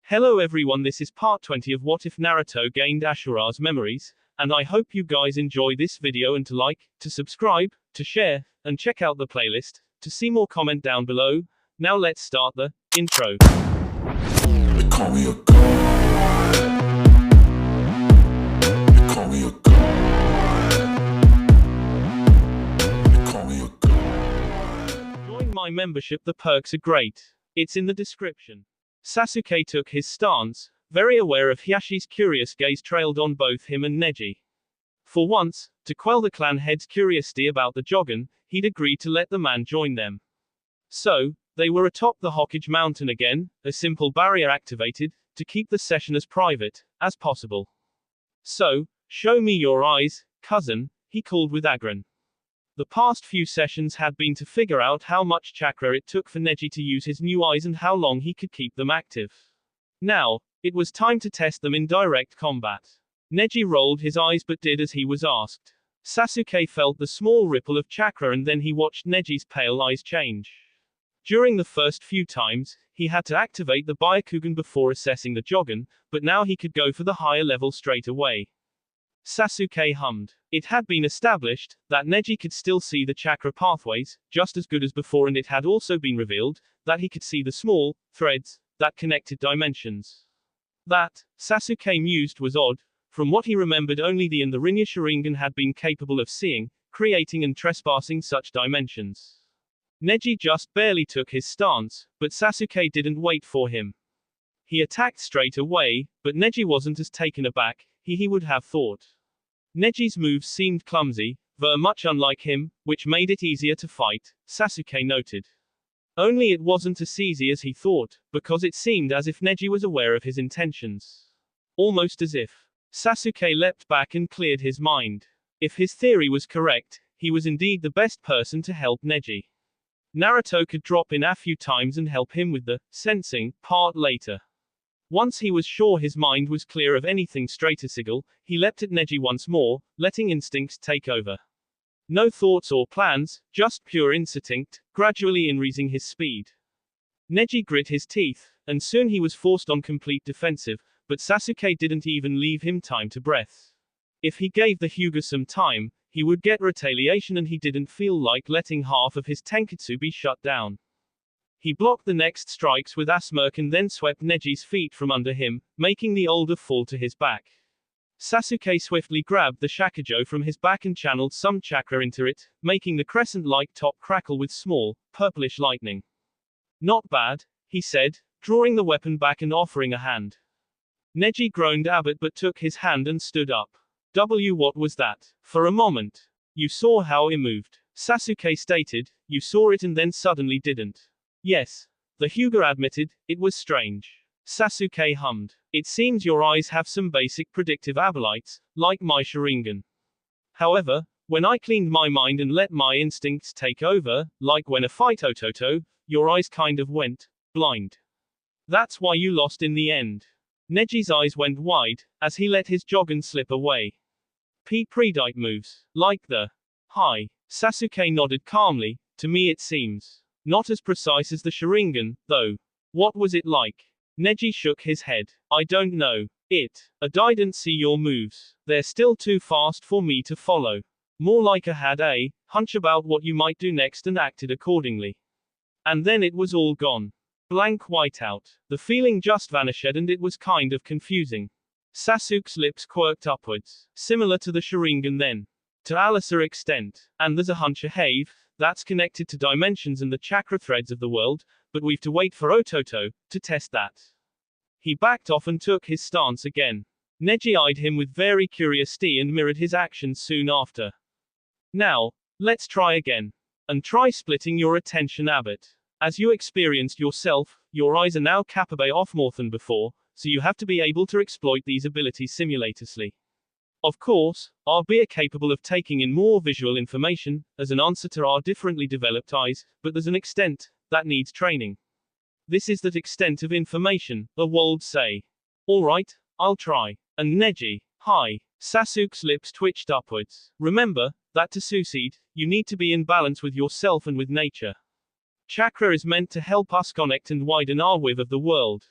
Hello everyone, this is part 20 of What If Naruto Gained Ashura's Memories, and I hope you guys enjoy this video and to like, to subscribe, to share, and check out the playlist, to see more comment down below. Now let's start the intro. They call me a god. They call me a god. They call me a god. Join my membership, the perks are great. It's in the description. Sasuke took his stance, very aware of Hiyashi's curious gaze trailed on both him and Neji. For once, to quell the clan head's curiosity about the Jogan, he'd agreed to let the man join them. So, they were atop the Hokage mountain again, a simple barrier activated, to keep the session as private as possible. So, show me your eyes, cousin, he called with aggron. The past few sessions had been to figure out how much chakra it took for Neji to use his new eyes and how long he could keep them active. Now, it was time to test them in direct combat. Neji rolled his eyes but did as he was asked. Sasuke felt the small ripple of chakra and then he watched Neji's pale eyes change. During the first few times, he had to activate the Byakugan before assessing the Jogan, but now he could go for the higher level straight away. Sasuke hummed. It had been established that Neji could still see the chakra pathways, just as good as before, and it had also been revealed that he could see the small threads that connected dimensions. That, Sasuke mused, was odd. From what he remembered, only the Rinnegan Sharingan had been capable of seeing, creating and trespassing such dimensions. Neji just barely took his stance, but Sasuke didn't wait for him. He attacked straight away, but Neji wasn't as taken aback he would have thought. Neji's moves seemed clumsy, very much unlike him, which made it easier to fight, Sasuke noted. Only it wasn't as easy as he thought, because it seemed as if Neji was aware of his intentions. Almost as if. Sasuke leapt back and cleared his mind. If his theory was correct, he was indeed the best person to help Neji. Naruto could drop in a few times and help him with the sensing part later. Once he was sure his mind was clear of anything strategical, he leapt at Neji once more, letting instincts take over. No thoughts or plans, just pure instinct, gradually increasing his speed. Neji grit his teeth, and soon he was forced on complete defensive, but Sasuke didn't even leave him time to breath. If he gave the Hyuga some time, he would get retaliation, and he didn't feel like letting half of his tenketsu be shut down. He blocked the next strikes with a smirk and then swept Neji's feet from under him, making the older fall to his back. Sasuke swiftly grabbed the shakujo from his back and channeled some chakra into it, making the crescent-like top crackle with small, purplish lightning. Not bad, he said, drawing the weapon back and offering a hand. Neji groaned a bit but took his hand and stood up. What was that? For a moment. You saw how it moved. Sasuke stated, you saw it and then suddenly didn't. Yes. The Hyuga admitted, it was strange. Sasuke hummed. It seems your eyes have some basic predictive abilities, like my Sharingan. However, when I cleaned my mind and let my instincts take over, like when I fight Ototo, your eyes kind of went blind. That's why you lost in the end. Neji's eyes went wide, as he let his Jogan slip away. Predite moves. Like the hi. Sasuke nodded calmly, to me it seems. Not as precise as the Sharingan, though. What was it like? Neji shook his head. I don't know. I didn't see your moves. They're still too fast for me to follow. More like I had a hunch about what you might do next and acted accordingly. And then it was all gone. Blank whiteout. The feeling just vanished and it was kind of confusing. Sasuke's lips quirked upwards. Similar to the Sharingan then. To a lesser extent. And there's a hunch ahead that's connected to dimensions and the chakra threads of the world, but we've to wait for Ototo to test that. He backed off and took his stance again. Neji eyed him with very curiosity and mirrored his actions soon after. Now, let's try again. And try splitting your attention a bit. As you experienced yourself, your eyes are now capable of more than before, so you have to be able to exploit these abilities simultaneously. Of course, are be capable of taking in more visual information, as an answer to our differently developed eyes, but there's an extent that needs training. This is that extent of information, a would say. Alright, I'll try. And Neji, hi. Sasuke's lips twitched upwards. Remember, that to succeed, you need to be in balance with yourself and with nature. Chakra is meant to help us connect and widen our view of the world.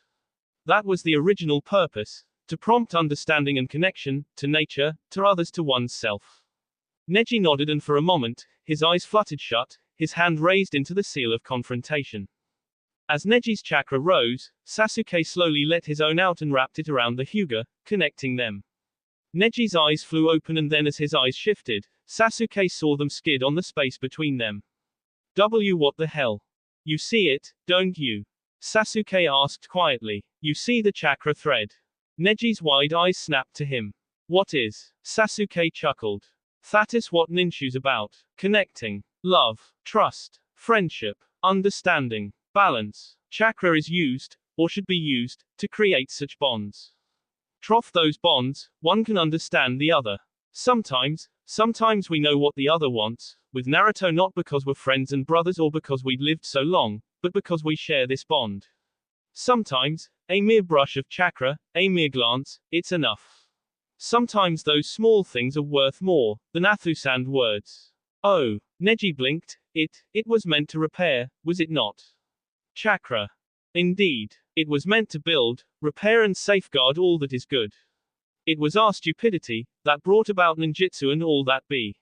That was the original purpose, to prompt understanding and connection, to nature, to others, to oneself. Neji nodded, and for a moment, his eyes fluttered shut, his hand raised into the seal of confrontation. As Neji's chakra rose, Sasuke slowly let his own out and wrapped it around the Hyuga, connecting them. Neji's eyes flew open, and then as his eyes shifted, Sasuke saw them skid on the space between them. What the hell? You see it, don't you? Sasuke asked quietly. You see the chakra thread? Neji's wide eyes snapped to him. What is? Sasuke chuckled. That is what ninju's about. Connecting. Love. Trust. Friendship. Understanding. Balance. Chakra is used, or should be used, to create such bonds. Through those bonds, one can understand the other. Sometimes we know what the other wants, with Naruto not because we're friends and brothers or because we'd lived so long, but because we share this bond. Sometimes, a mere brush of chakra, a mere glance, it's enough. Sometimes those small things are worth more than 1,000 words. Oh, Neji blinked. It was meant to repair, was it not? Chakra. Indeed. It was meant to build, repair and safeguard all that is good. It was our stupidity that brought about ninjutsu and all that be.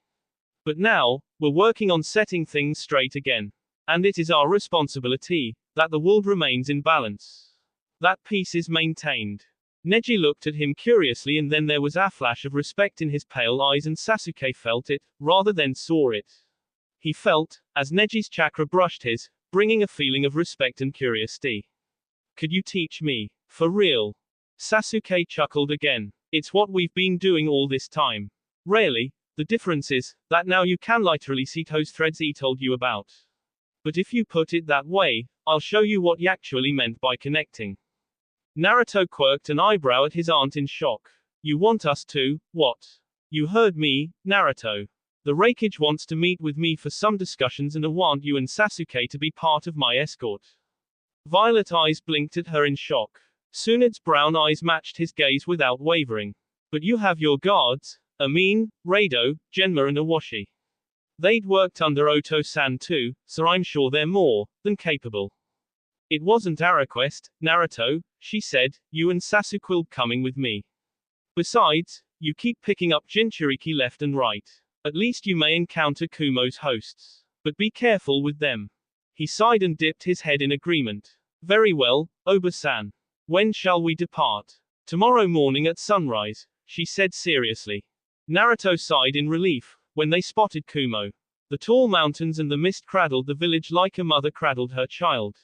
But now, we're working on setting things straight again. And it is our responsibility that the world remains in balance. That peace is maintained. Neji looked at him curiously, and then there was a flash of respect in his pale eyes, and Sasuke felt it, rather than saw it. He felt, as Neji's chakra brushed his, bringing a feeling of respect and curiosity. Could you teach me? For real? Sasuke chuckled again. It's what we've been doing all this time. Really, the difference is that now you can literally see those threads he told you about. But if you put it that way, I'll show you what he actually meant by connecting. Naruto quirked an eyebrow at his aunt in shock. You want us to, what? You heard me, Naruto. The Raikage wants to meet with me for some discussions, and I want you and Sasuke to be part of my escort. Violet eyes blinked at her in shock. Tsunade's brown eyes matched his gaze without wavering. But you have your guards, Rado, Genma and Awashi. They'd worked under Oto-san too, so I'm sure they're more than capable. It wasn't our request, Naruto, she said, you and Sasuke coming with me. Besides, you keep picking up Jinchuriki left and right. At least you may encounter Kumo's hosts. But be careful with them. He sighed and dipped his head in agreement. Very well, Oba-san. When shall we depart? Tomorrow morning at sunrise, she said seriously. Naruto sighed in relief when they spotted Kumo. The tall mountains and the mist cradled the village like a mother cradled her child.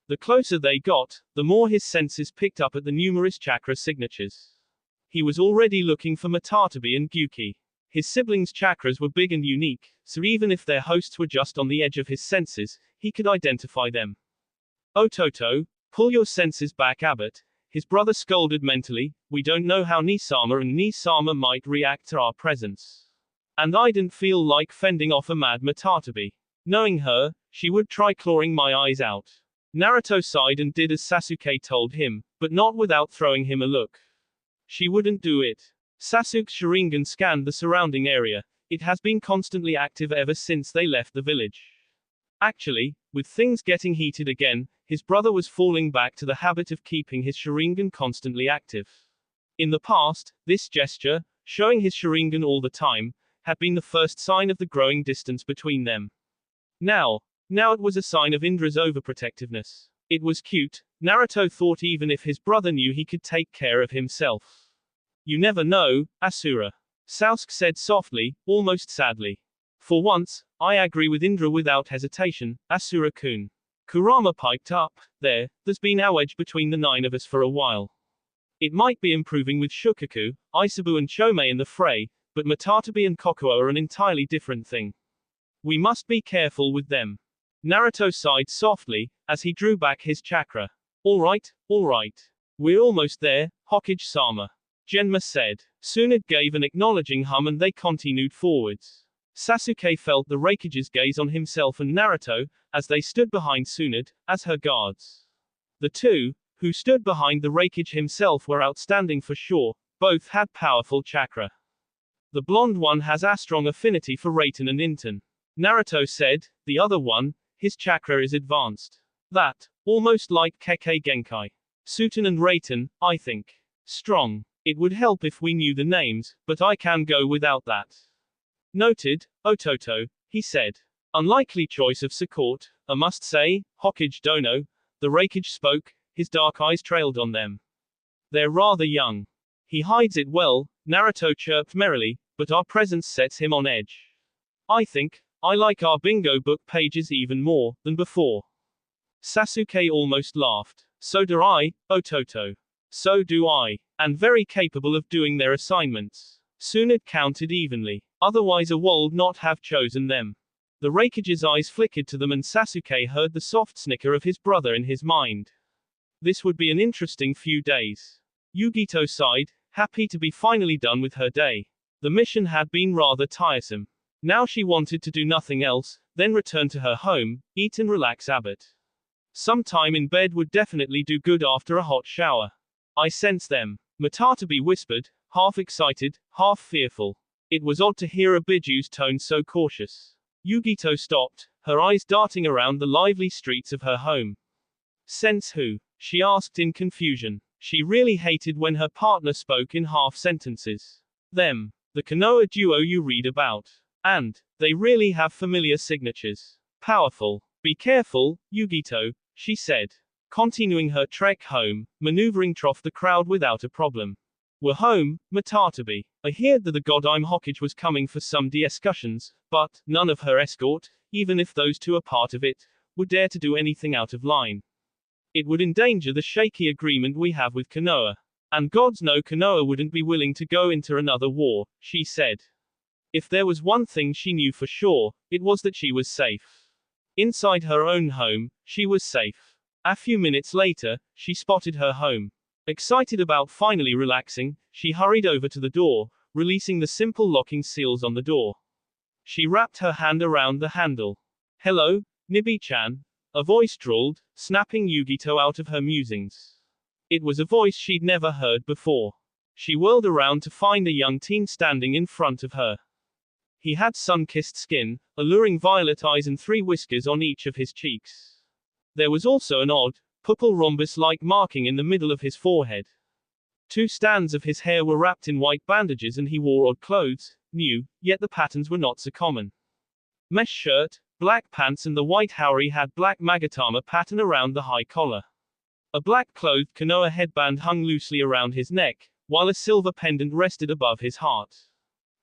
The closer they got, the more his senses picked up at the numerous chakra signatures. He was already looking for Matatabi and Gyuki. His siblings' chakras were big and unique, so even if their hosts were just on the edge of his senses, he could identify them. Ototo, pull your senses back, Abbot. His brother scolded mentally. We don't know how Nisama and Nisama might react to our presence. And I didn't feel like fending off a mad Matatabi. Knowing her, she would try clawing my eyes out. Naruto sighed and did as Sasuke told him, but not without throwing him a look. She wouldn't do it. Sasuke's Sharingan scanned the surrounding area. It has been constantly active ever since they left the village. Actually, with things getting heated again, his brother was falling back to the habit of keeping his Sharingan constantly active. In the past, this gesture, showing his Sharingan all the time, had been the first sign of the growing distance between them. Now it was a sign of Indra's overprotectiveness. It was cute, Naruto thought, even if his brother knew he could take care of himself. You never know, Ashura. Sasuke said softly, almost sadly. For once, I agree with Indra without hesitation, Asura-kun. Kurama piped up. There's been a wedge between the 9 of us for a while. It might be improving with Shukaku, Isabu and Chome in the fray, but Matatabi and Kokuo are an entirely different thing. We must be careful with them. Naruto sighed softly, as he drew back his chakra. Alright. We're almost there, Hokage-sama. Genma said. Tsunade gave an acknowledging hum and they continued forwards. Sasuke felt the Raikage's gaze on himself and Naruto, as they stood behind Tsunade, as her guards. The two, who stood behind the Raikage himself, were outstanding for sure. Both had powerful chakra. The blonde one has a strong affinity for Raiten and Inten. Naruto said. The other one, his chakra is advanced. That, almost like Kekkei Genkai. Suten and Rayton, I think. Strong. It would help if we knew the names, but I can go without that. Noted, Ototo, he said. Unlikely choice of support, I must say, Hokage Dono. The Raikage spoke, his dark eyes trailed on them. They're rather young. He hides it well, Naruto chirped merrily, but our presence sets him on edge. I think, I like our bingo book pages even more than before. Sasuke almost laughed. So do I, Ototo. So do I. And very capable of doing their assignments. Soon it counted evenly. Otherwise I would not have chosen them. The Raikage's eyes flickered to them and Sasuke heard the soft snicker of his brother in his mind. This would be an interesting few days. Yugito sighed, happy to be finally done with her day. The mission had been rather tiresome. Now she wanted to do nothing else, then return to her home, eat and relax a bit. Some time in bed would definitely do good after a hot shower. I sense them. Matatabi whispered, half excited, half fearful. It was odd to hear Abiju's tone so cautious. Yugito stopped, her eyes darting around the lively streets of her home. Sense who? She asked in confusion. She really hated when her partner spoke in half sentences. Them. The Konoha duo you read about. And, they really have familiar signatures. Powerful. Be careful, Yugito, she said. Continuing her trek home, maneuvering through the crowd without a problem. We're home, Matatabi. I heard that the Godime Hokage was coming for some discussions, but none of her escort, even if those two are part of it, would dare to do anything out of line. It would endanger the shaky agreement we have with Konoha. And gods know Konoha wouldn't be willing to go into another war, she said. If there was one thing she knew for sure, it was that she was safe. Inside her own home, she was safe. A few minutes later, she spotted her home. Excited about finally relaxing, she hurried over to the door, releasing the simple locking seals on the door. She wrapped her hand around the handle. Hello, Nibi-chan. A voice drawled, snapping Yugito out of her musings. It was a voice she'd never heard before. She whirled around to find a young teen standing in front of her. He had sun-kissed skin, alluring violet eyes and 3 whiskers on each of his cheeks. There was also an odd, pupil rhombus-like marking in the middle of his forehead. 2 strands of his hair were wrapped in white bandages and he wore odd clothes, new, yet the patterns were not so common. Mesh shirt, black pants and the white haori had black magatama pattern around the high collar. A black-clothed Konoha headband hung loosely around his neck, while a silver pendant rested above his heart.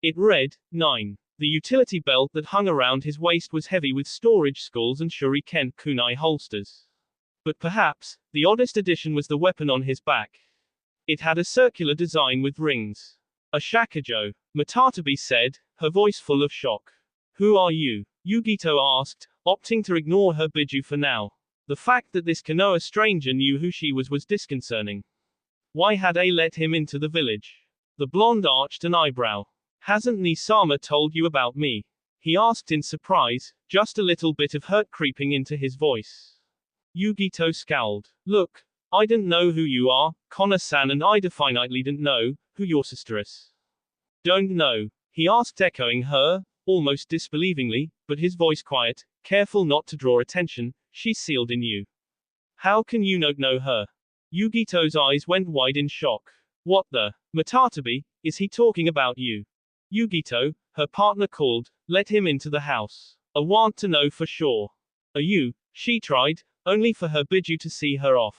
It read, 9. The utility belt that hung around his waist was heavy with storage skulls and shuriken kunai holsters. But perhaps, the oddest addition was the weapon on his back. It had a circular design with rings. A shakujo, Matatabi said, her voice full of shock. Who are you? Yugito asked, opting to ignore her Biju for now. The fact that this Konoha stranger knew who she was disconcerting. Why had they let him into the village? The blonde arched an eyebrow. Hasn't Nisama told you about me? He asked in surprise, just a little bit of hurt creeping into his voice. Yugito scowled. Look, I didn't know who you are, Kona-san, and I definitely didn't know who your sister is. Don't know? He asked, echoing her, almost disbelievingly, but his voice quiet, careful not to draw attention. She's sealed in you. How can you not know her? Yugito's eyes went wide in shock. What the? Matatabi, is he talking about you? Yugito, her partner called, let him into the house. I want to know for sure. Are you? She tried, only for her Biju to see her off.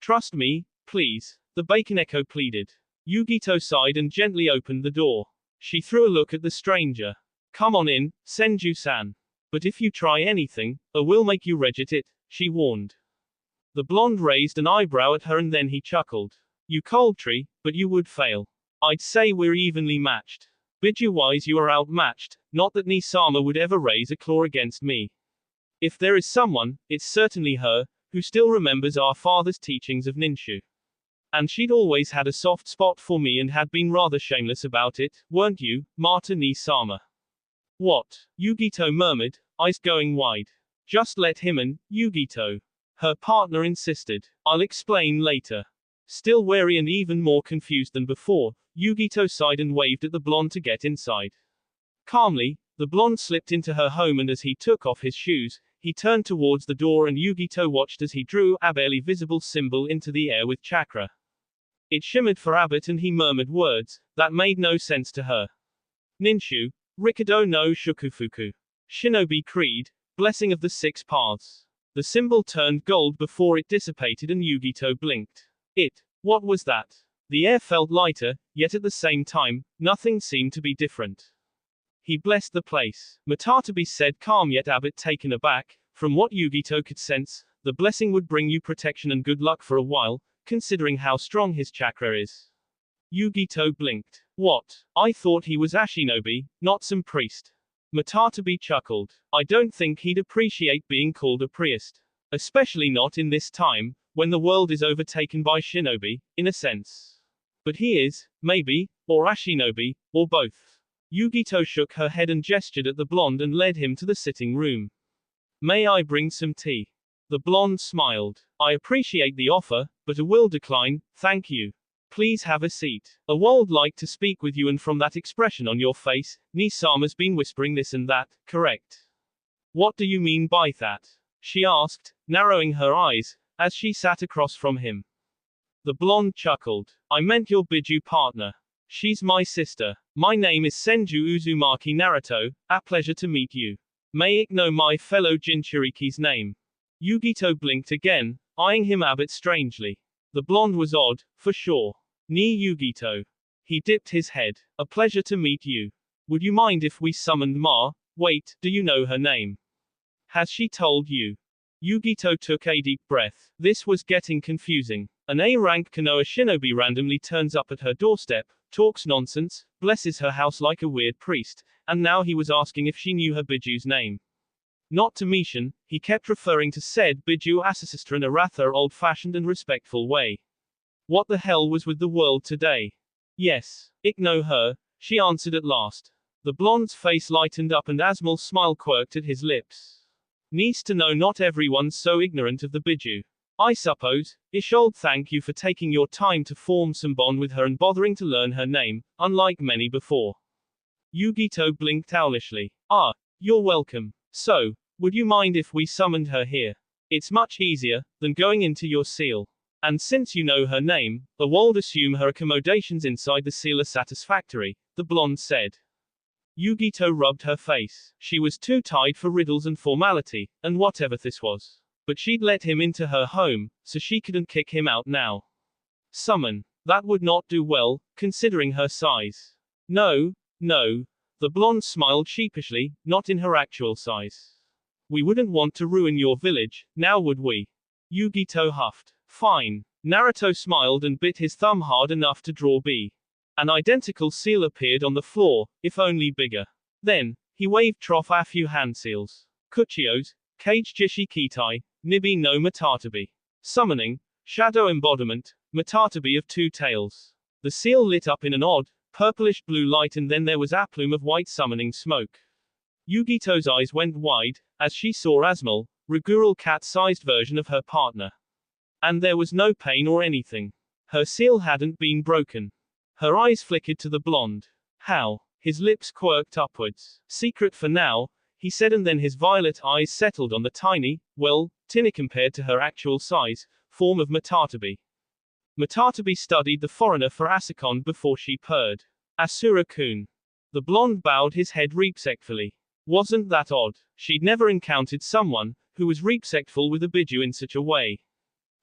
Trust me, please, the Baconeko pleaded. Yugito sighed and gently opened the door. She threw a look at the stranger. Come on in, Senju-san. But if you try anything, I will make you regret it, she warned. The blonde raised an eyebrow at her and then he chuckled. You coldtree, but you would fail. I'd say we're evenly matched. Biju-wise you are outmatched, not that Nisama would ever raise a claw against me. If there is someone, it's certainly her, who still remembers our father's teachings of Ninshu. And she'd always had a soft spot for me and had been rather shameless about it, weren't you, Mata Nisama? What? Yugito murmured, eyes going wide. Just let him in, Yugito. Her partner insisted. I'll explain later. Still wary and even more confused than before, Yugito sighed and waved at the blonde to get inside. Calmly, the blonde slipped into her home and as he took off his shoes, He turned towards the door and Yugito watched as he drew a barely visible symbol into the air with chakra. It shimmered for Abbott and he murmured words that made no sense to her. Ninshu, Rikudo no Shukufuku. Shinobi Creed, Blessing of the Six Paths. The symbol turned gold before it dissipated and Yugito blinked. What was that? The air felt lighter, yet at the same time, nothing seemed to be different. He blessed the place. Matatabi said calm yet Abbott taken aback. From what Yugito could sense, the blessing would bring you protection and good luck for a while, considering how strong his chakra is. Yugito blinked. What? I thought he was Ashinobi, not some priest. Matatabi chuckled. I don't think he'd appreciate being called a priest. Especially not in this time, when the world is overtaken by shinobi, in a sense. But he is, maybe, or Ashinobi, or both. Yugito shook her head and gestured at the blonde and led him to the sitting room. May I bring some tea? The blonde smiled. I appreciate the offer, but I will decline, thank you. Please have a seat. I would like to speak with you, and from that expression on your face, Nisama's been whispering this and that, correct? What do you mean by that? She asked, narrowing her eyes, as she sat across from him. The blonde chuckled. I meant your Biju partner. She's my sister. My name is Senju Uzumaki Naruto, a pleasure to meet you. May I know my fellow Jinchuriki's name? Yugito blinked again, eyeing him a bit strangely. The blonde was odd, for sure. Ni Yugito. He dipped his head. A pleasure to meet you. Would you mind if we summoned Ma? Wait, do you know her name? Has she told you? Yugito took a deep breath. This was getting confusing. An A-rank Konoha shinobi randomly turns up at her doorstep, talks nonsense, blesses her house like a weird priest, and now he was asking if she knew her Biju's name. Not to Mishin, he kept referring to said Biju as a sister in a rather old-fashioned and respectful way. What the hell was with the world today? Yes, I know her, she answered at last. The blonde's face lightened up and Asmal's smile quirked at his lips. Needs to know not everyone's so ignorant of the Biju. I suppose. Ishold, thank you for taking your time to form some bond with her and bothering to learn her name, unlike many before. Yugito blinked owlishly. Ah, you're welcome. So, would you mind if we summoned her here? It's much easier than going into your seal. And since you know her name, I would assume her accommodations inside the seal are satisfactory, the blonde said. Yugito rubbed her face. She was too tired for riddles and formality, and whatever this was. But she'd let him into her home, so she couldn't kick him out now. Summon. That would not do well, considering her size. No, no. The blonde smiled sheepishly, not in her actual size. We wouldn't want to ruin your village, now would we? Yugito huffed. Fine. Naruto smiled and bit his thumb hard enough to draw B. An identical seal appeared on the floor, if only bigger. Then, he waved trough a few hand seals. Kuchios, Kage Jishi Kitai, Nibi no Matatabi. Summoning, Shadow Embodiment, Matatabi of Two Tails. The seal lit up in an odd, purplish blue light and then there was a plume of white summoning smoke. Yugito's eyes went wide, as she saw Asmal, Ragural cat-sized version of her partner. And there was no pain or anything. Her seal hadn't been broken. Her eyes flickered to the blonde. How? His lips quirked upwards. Secret for now, he said, and then his violet eyes settled on the tiny, well, tiny compared to her actual size, form of Matatabi. Matatabi studied the foreigner for a second before she purred. Asura-kun. The blonde bowed his head respectfully. Wasn't that odd? She'd never encountered someone who was respectful with a Biju in such a way.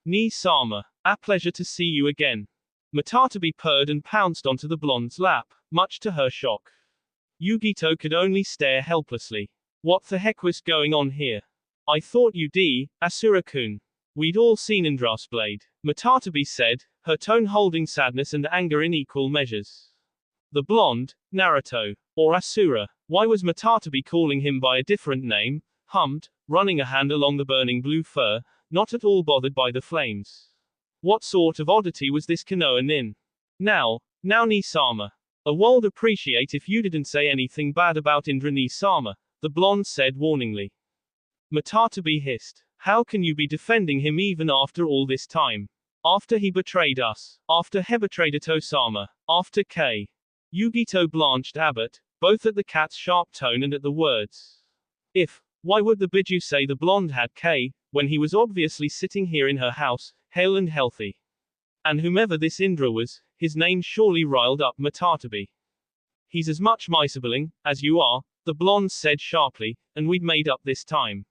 Ni-sama. A pleasure to see you again. Matatabi purred and pounced onto the blonde's lap, much to her shock. Yugito could only stare helplessly. What the heck was going on here? I thought you'd Asura-kun. We'd all seen Indra's blade, Matatabi said, her tone holding sadness and anger in equal measures. The blonde, Naruto, or Asura, why was Matatabi calling him by a different name, hummed, running a hand along the burning blue fur, not at all bothered by the flames. What sort of oddity was this Konoha nin? Now Ni-sama. I would appreciate if you didn't say anything bad about Indra Ni-sama, the blonde said warningly. Matatabi hissed. How can you be defending him even after all this time? After he betrayed us. After he betrayed Oto-sama. After K. Yugito blanched Abbott, both at the cat's sharp tone and at the words. If Why would the biju say the blonde had K, when he was obviously sitting here in her house, hale and healthy? And whomever this Indra was, his name surely riled up Matatabi. He's as much my sibling as you are, the blonde said sharply, and we'd made up this time.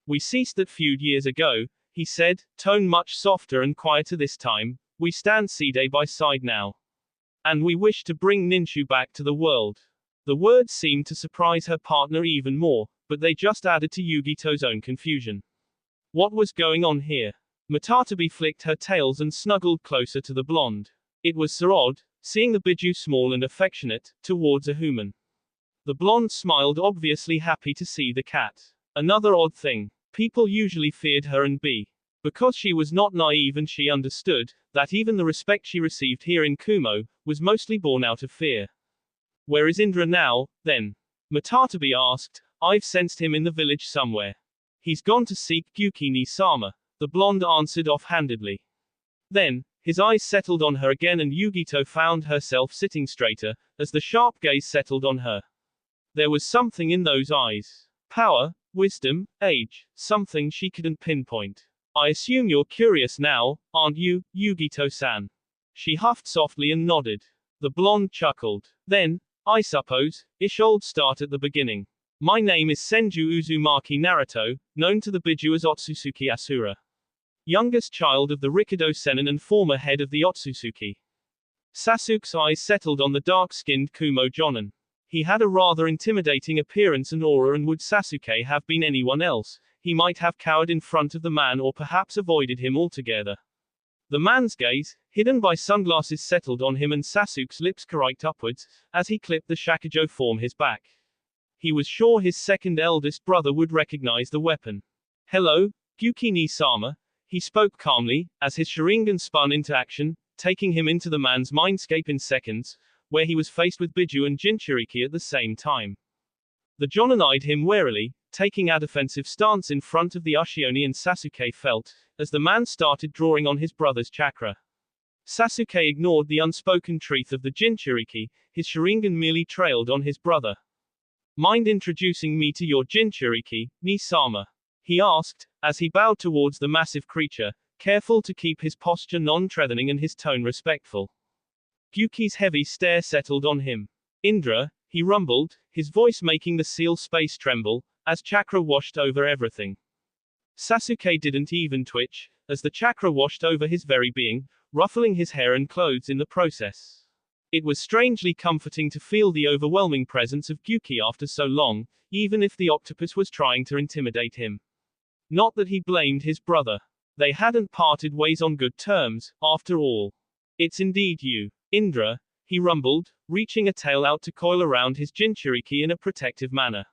We ceased that feud years ago, he said, tone much softer and quieter this time. We stand side by side now. And we wish to bring Ninshu back to the world. The words seemed to surprise her partner even more, but they just added to Yugito's own confusion. What was going on here? Matatabi flicked her tails and snuggled closer to the blonde. It was so odd, seeing the biju small and affectionate, towards a human. The blonde smiled, obviously happy to see the cat. Another odd thing. People usually feared her and because she was not naive and she understood that even the respect she received here in Kumo was mostly born out of fear. Where is Indra now, then? Matatabi asked. I've sensed him in the village somewhere. He's gone to seek Gyuki-ni-sama, the blonde answered offhandedly. Then, his eyes settled on her again and Yugito found herself sitting straighter, as the sharp gaze settled on her. There was something in those eyes. Power, wisdom, age, something she couldn't pinpoint. I assume you're curious now, aren't you, Yugito-san? She huffed softly and nodded. The blonde chuckled. Then, I suppose, ish old start at the beginning. My name is Senju Uzumaki Naruto, known to the biju as Otsutsuki Ashura. Youngest child of the Rikido Sennin and former head of the Otsutsuki. Sasuke's eyes settled on the dark-skinned Kumo Jonin. He had a rather intimidating appearance and aura, and would Sasuke have been anyone else, he might have cowered in front of the man or perhaps avoided him altogether. The man's gaze, hidden by sunglasses, settled on him and Sasuke's lips correct upwards, as he clipped the shakujo from his back. He was sure his second eldest brother would recognize the weapon. Hello, Gyuki-ni-sama, he spoke calmly, as his Sharingan spun into action, taking him into the man's mindscape in seconds, where he was faced with biju and Jinchuriki at the same time. The Jonin eyed him warily, taking a defensive stance in front of the Ushioni, and Sasuke felt, as the man started drawing on his brother's chakra. Sasuke ignored the unspoken truth of the Jinchuriki, his Sharingan merely trailed on his brother. Mind introducing me to your Jinchuriki, Ni-sama? He asked, as he bowed towards the massive creature, careful to keep his posture non-threatening and his tone respectful. Gyuki's heavy stare settled on him. Indra, he rumbled, his voice making the seal space tremble, as chakra washed over everything. Sasuke didn't even twitch, as the chakra washed over his very being, ruffling his hair and clothes in the process. It was strangely comforting to feel the overwhelming presence of Gyuki after so long, even if the octopus was trying to intimidate him. Not that he blamed his brother. They hadn't parted ways on good terms, after all. It's indeed you, Indra, he rumbled, reaching a tail out to coil around his Jinchuriki in a protective manner.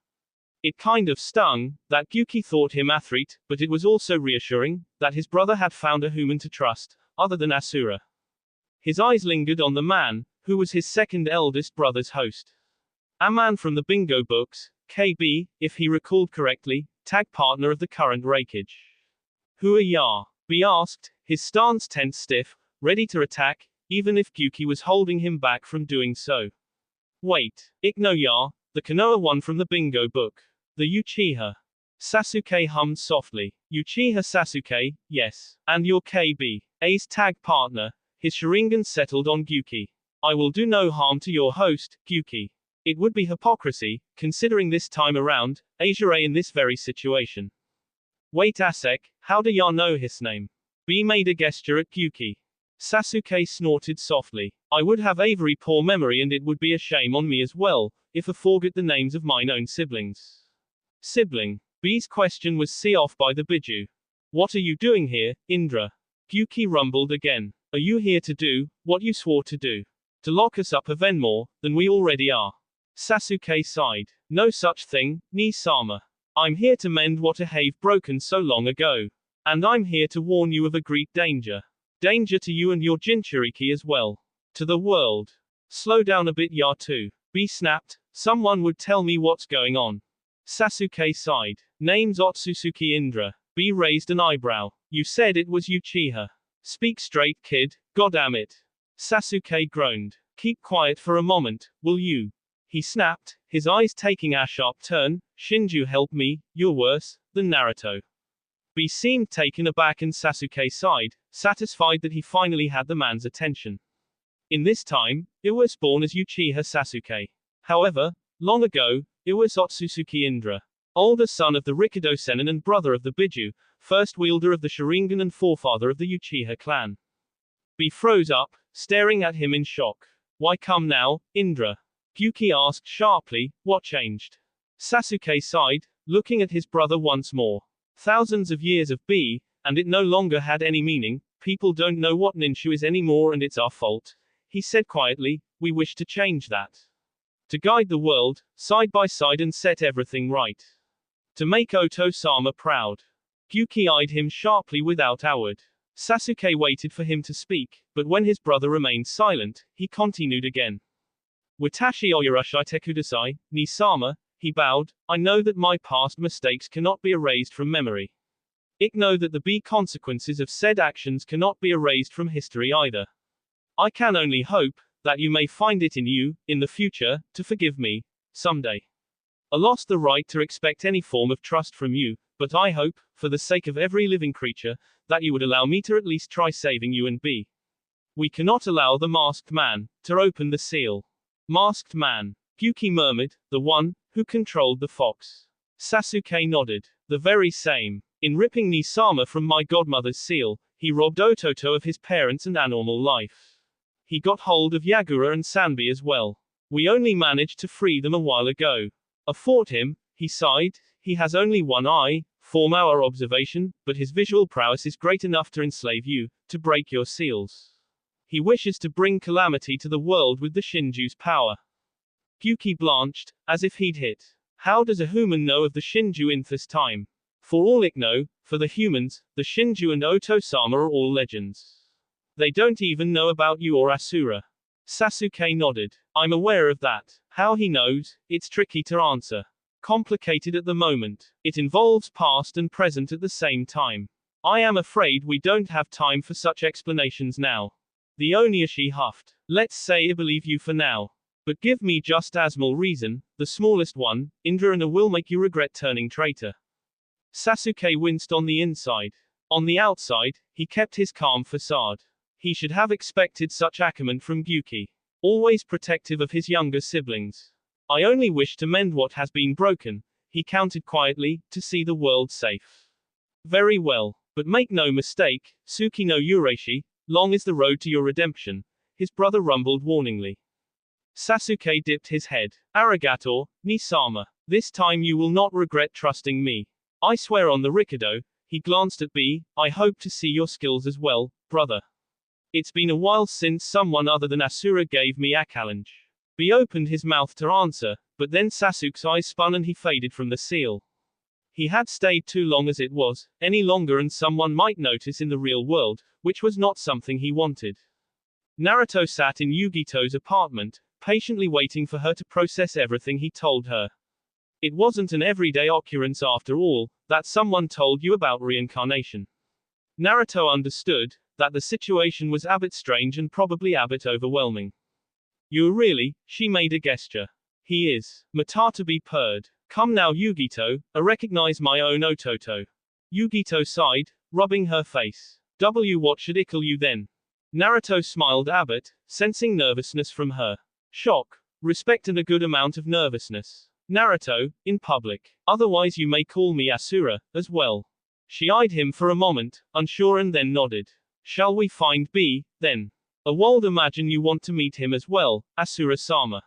It kind of stung, that Gyuki thought him athlete, but it was also reassuring, that his brother had found a human to trust, other than Ashura. His eyes lingered on the man, who was his second eldest brother's host. A man from the bingo books, KB, if he recalled correctly, tag partner of the current rakeage. Who are ya? B asked, his stance tense stiff, ready to attack, even if Gyuki was holding him back from doing so. Wait, Ikno ya, the Konoha one from the bingo book. The Uchiha. Sasuke hummed softly. Uchiha Sasuke, yes. And your KB. A's tag partner. His Sharingan settled on Gyuki. I will do no harm to your host, Gyuki. It would be hypocrisy, considering this time around, Ashura in this very situation. Wait a sec, how do ya know his name? B made a gesture at Gyuki. Sasuke snorted softly. I would have a very poor memory, and it would be a shame on me as well, if I forget the names of mine own siblings. Sibling. B's question was set off by the biju. What are you doing here, Indra? Gyuki rumbled again. Are you here to do what you swore to do? To lock us up even more than we already are? Sasuke sighed. No such thing, Ni-sama. I'm here to mend what I have broken so long ago. And I'm here to warn you of a great danger. Danger to you and your Jinchuriki as well. To the world. Slow down a bit ya too. B snapped. Someone would tell me what's going on. Sasuke sighed. Name's Otsutsuki Indra. B raised an eyebrow. You said it was Uchiha. Speak straight, kid, goddamn it. Sasuke groaned. Keep quiet for a moment, will you? He snapped, his eyes taking a sharp turn. Shinju, help me, you're worse than Naruto. B seemed taken aback and Sasuke sighed, satisfied that he finally had the man's attention. In this time, it was born as Uchiha Sasuke. However, long ago, it was Otsutsuki Indra, older son of the Rikudo Sennin and brother of the Biju, first wielder of the Sharingan and forefather of the Uchiha clan. B froze up, staring at him in shock. Why come now, Indra? Gyuki asked sharply, what changed? Sasuke sighed, looking at his brother once more. Thousands of years of B, and it no longer had any meaning. People don't know what ninshu is anymore and it's our fault. He said quietly, we wish to change that. To guide the world, side by side and set everything right. To make Oto-sama proud. Gyuki eyed him sharply without a word. Sasuke waited for him to speak, but when his brother remained silent, he continued again. Watashi o yoroshitte kudasai, ni-sama, he bowed, I know that my past mistakes cannot be erased from memory. I know that the B consequences of said actions cannot be erased from history either. I can only hope that you may find it in you, in the future, to forgive me, someday. I lost the right to expect any form of trust from you, but I hope, for the sake of every living creature, that you would allow me to at least try saving you and B. We cannot allow the masked man to open the seal. Masked man. Gyuki murmured, the one who controlled the fox. Sasuke nodded. The very same. In ripping Nisama from my godmother's seal, he robbed Ototo of his parents and anormal life. He got hold of Yagura and Sanbi as well. We only managed to free them a while ago. I fought him, he sighed, he has only one eye, from our observation, but his visual prowess is great enough to enslave you, to break your seals. He wishes to bring calamity to the world with the Shinju's power. Gyuki blanched, as if he'd hit. How does a human know of the Shinju in this time? For all I know, for the humans, the Shinju and Oto-sama are all legends. They don't even know about you or Ashura. Sasuke nodded. I'm aware of that. How he knows, it's tricky to answer. Complicated at the moment. It involves past and present at the same time. I am afraid we don't have time for such explanations now. The Oniashi huffed. Let's say I believe you for now. But give me just a small reason, the smallest one, Indra, and I will make you regret turning traitor. Sasuke winced on the inside. On the outside, he kept his calm facade. He should have expected such acumen from Gyuki. Always protective of his younger siblings. I only wish to mend what has been broken, he countered quietly, to see the world safe. Very well. But make no mistake, Tsuki no Urashi, long is the road to your redemption, his brother rumbled warningly. Sasuke dipped his head. Arigato, Nisama. This time you will not regret trusting me. I swear on the Rikudo. He glanced at B. I hope to see your skills as well, brother. It's been a while since someone other than Ashura gave me a challenge. B opened his mouth to answer, but then Sasuke's eyes spun and he faded from the seal. He had stayed too long as it was, any longer and someone might notice in the real world, which was not something he wanted. Naruto sat in Yugito's apartment, patiently waiting for her to process everything he told her. It wasn't an everyday occurrence after all, that someone told you about reincarnation. Naruto understood that the situation was a bit strange and probably a bit overwhelming. You really, she made a gesture. He is. Matatabi purred. Come now Yugito, I recognize my own Ototo. Yugito sighed, rubbing her face. What should I call you then? Naruto smiled a bit, sensing nervousness from her. Shock, respect and a good amount of nervousness. Naruto, in public. Otherwise you may call me Ashura, as well. She eyed him for a moment, unsure and then nodded. Shall we find B, then? I would imagine you want to meet him as well, Asura-sama.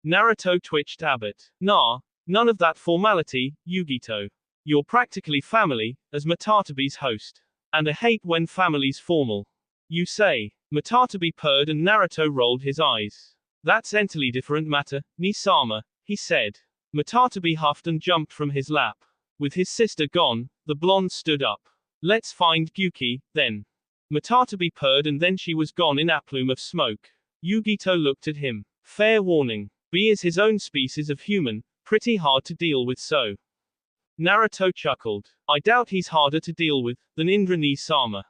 Naruto twitched a bit. Nah, none of that formality, Yugito. You're practically family, as Matatabi's host. And I hate when family's formal. You say. Matatabi purred and Naruto rolled his eyes. That's entirely different matter, Nisama, he said. Matatabi huffed and jumped from his lap. With his sister gone, the blonde stood up. Let's find Gyuki, then. Matatabi purred and then she was gone in a plume of smoke. Yugito looked at him. Fair warning. B is his own species of human, pretty hard to deal with so. Naruto chuckled. I doubt he's harder to deal with than Indra Ni-sama.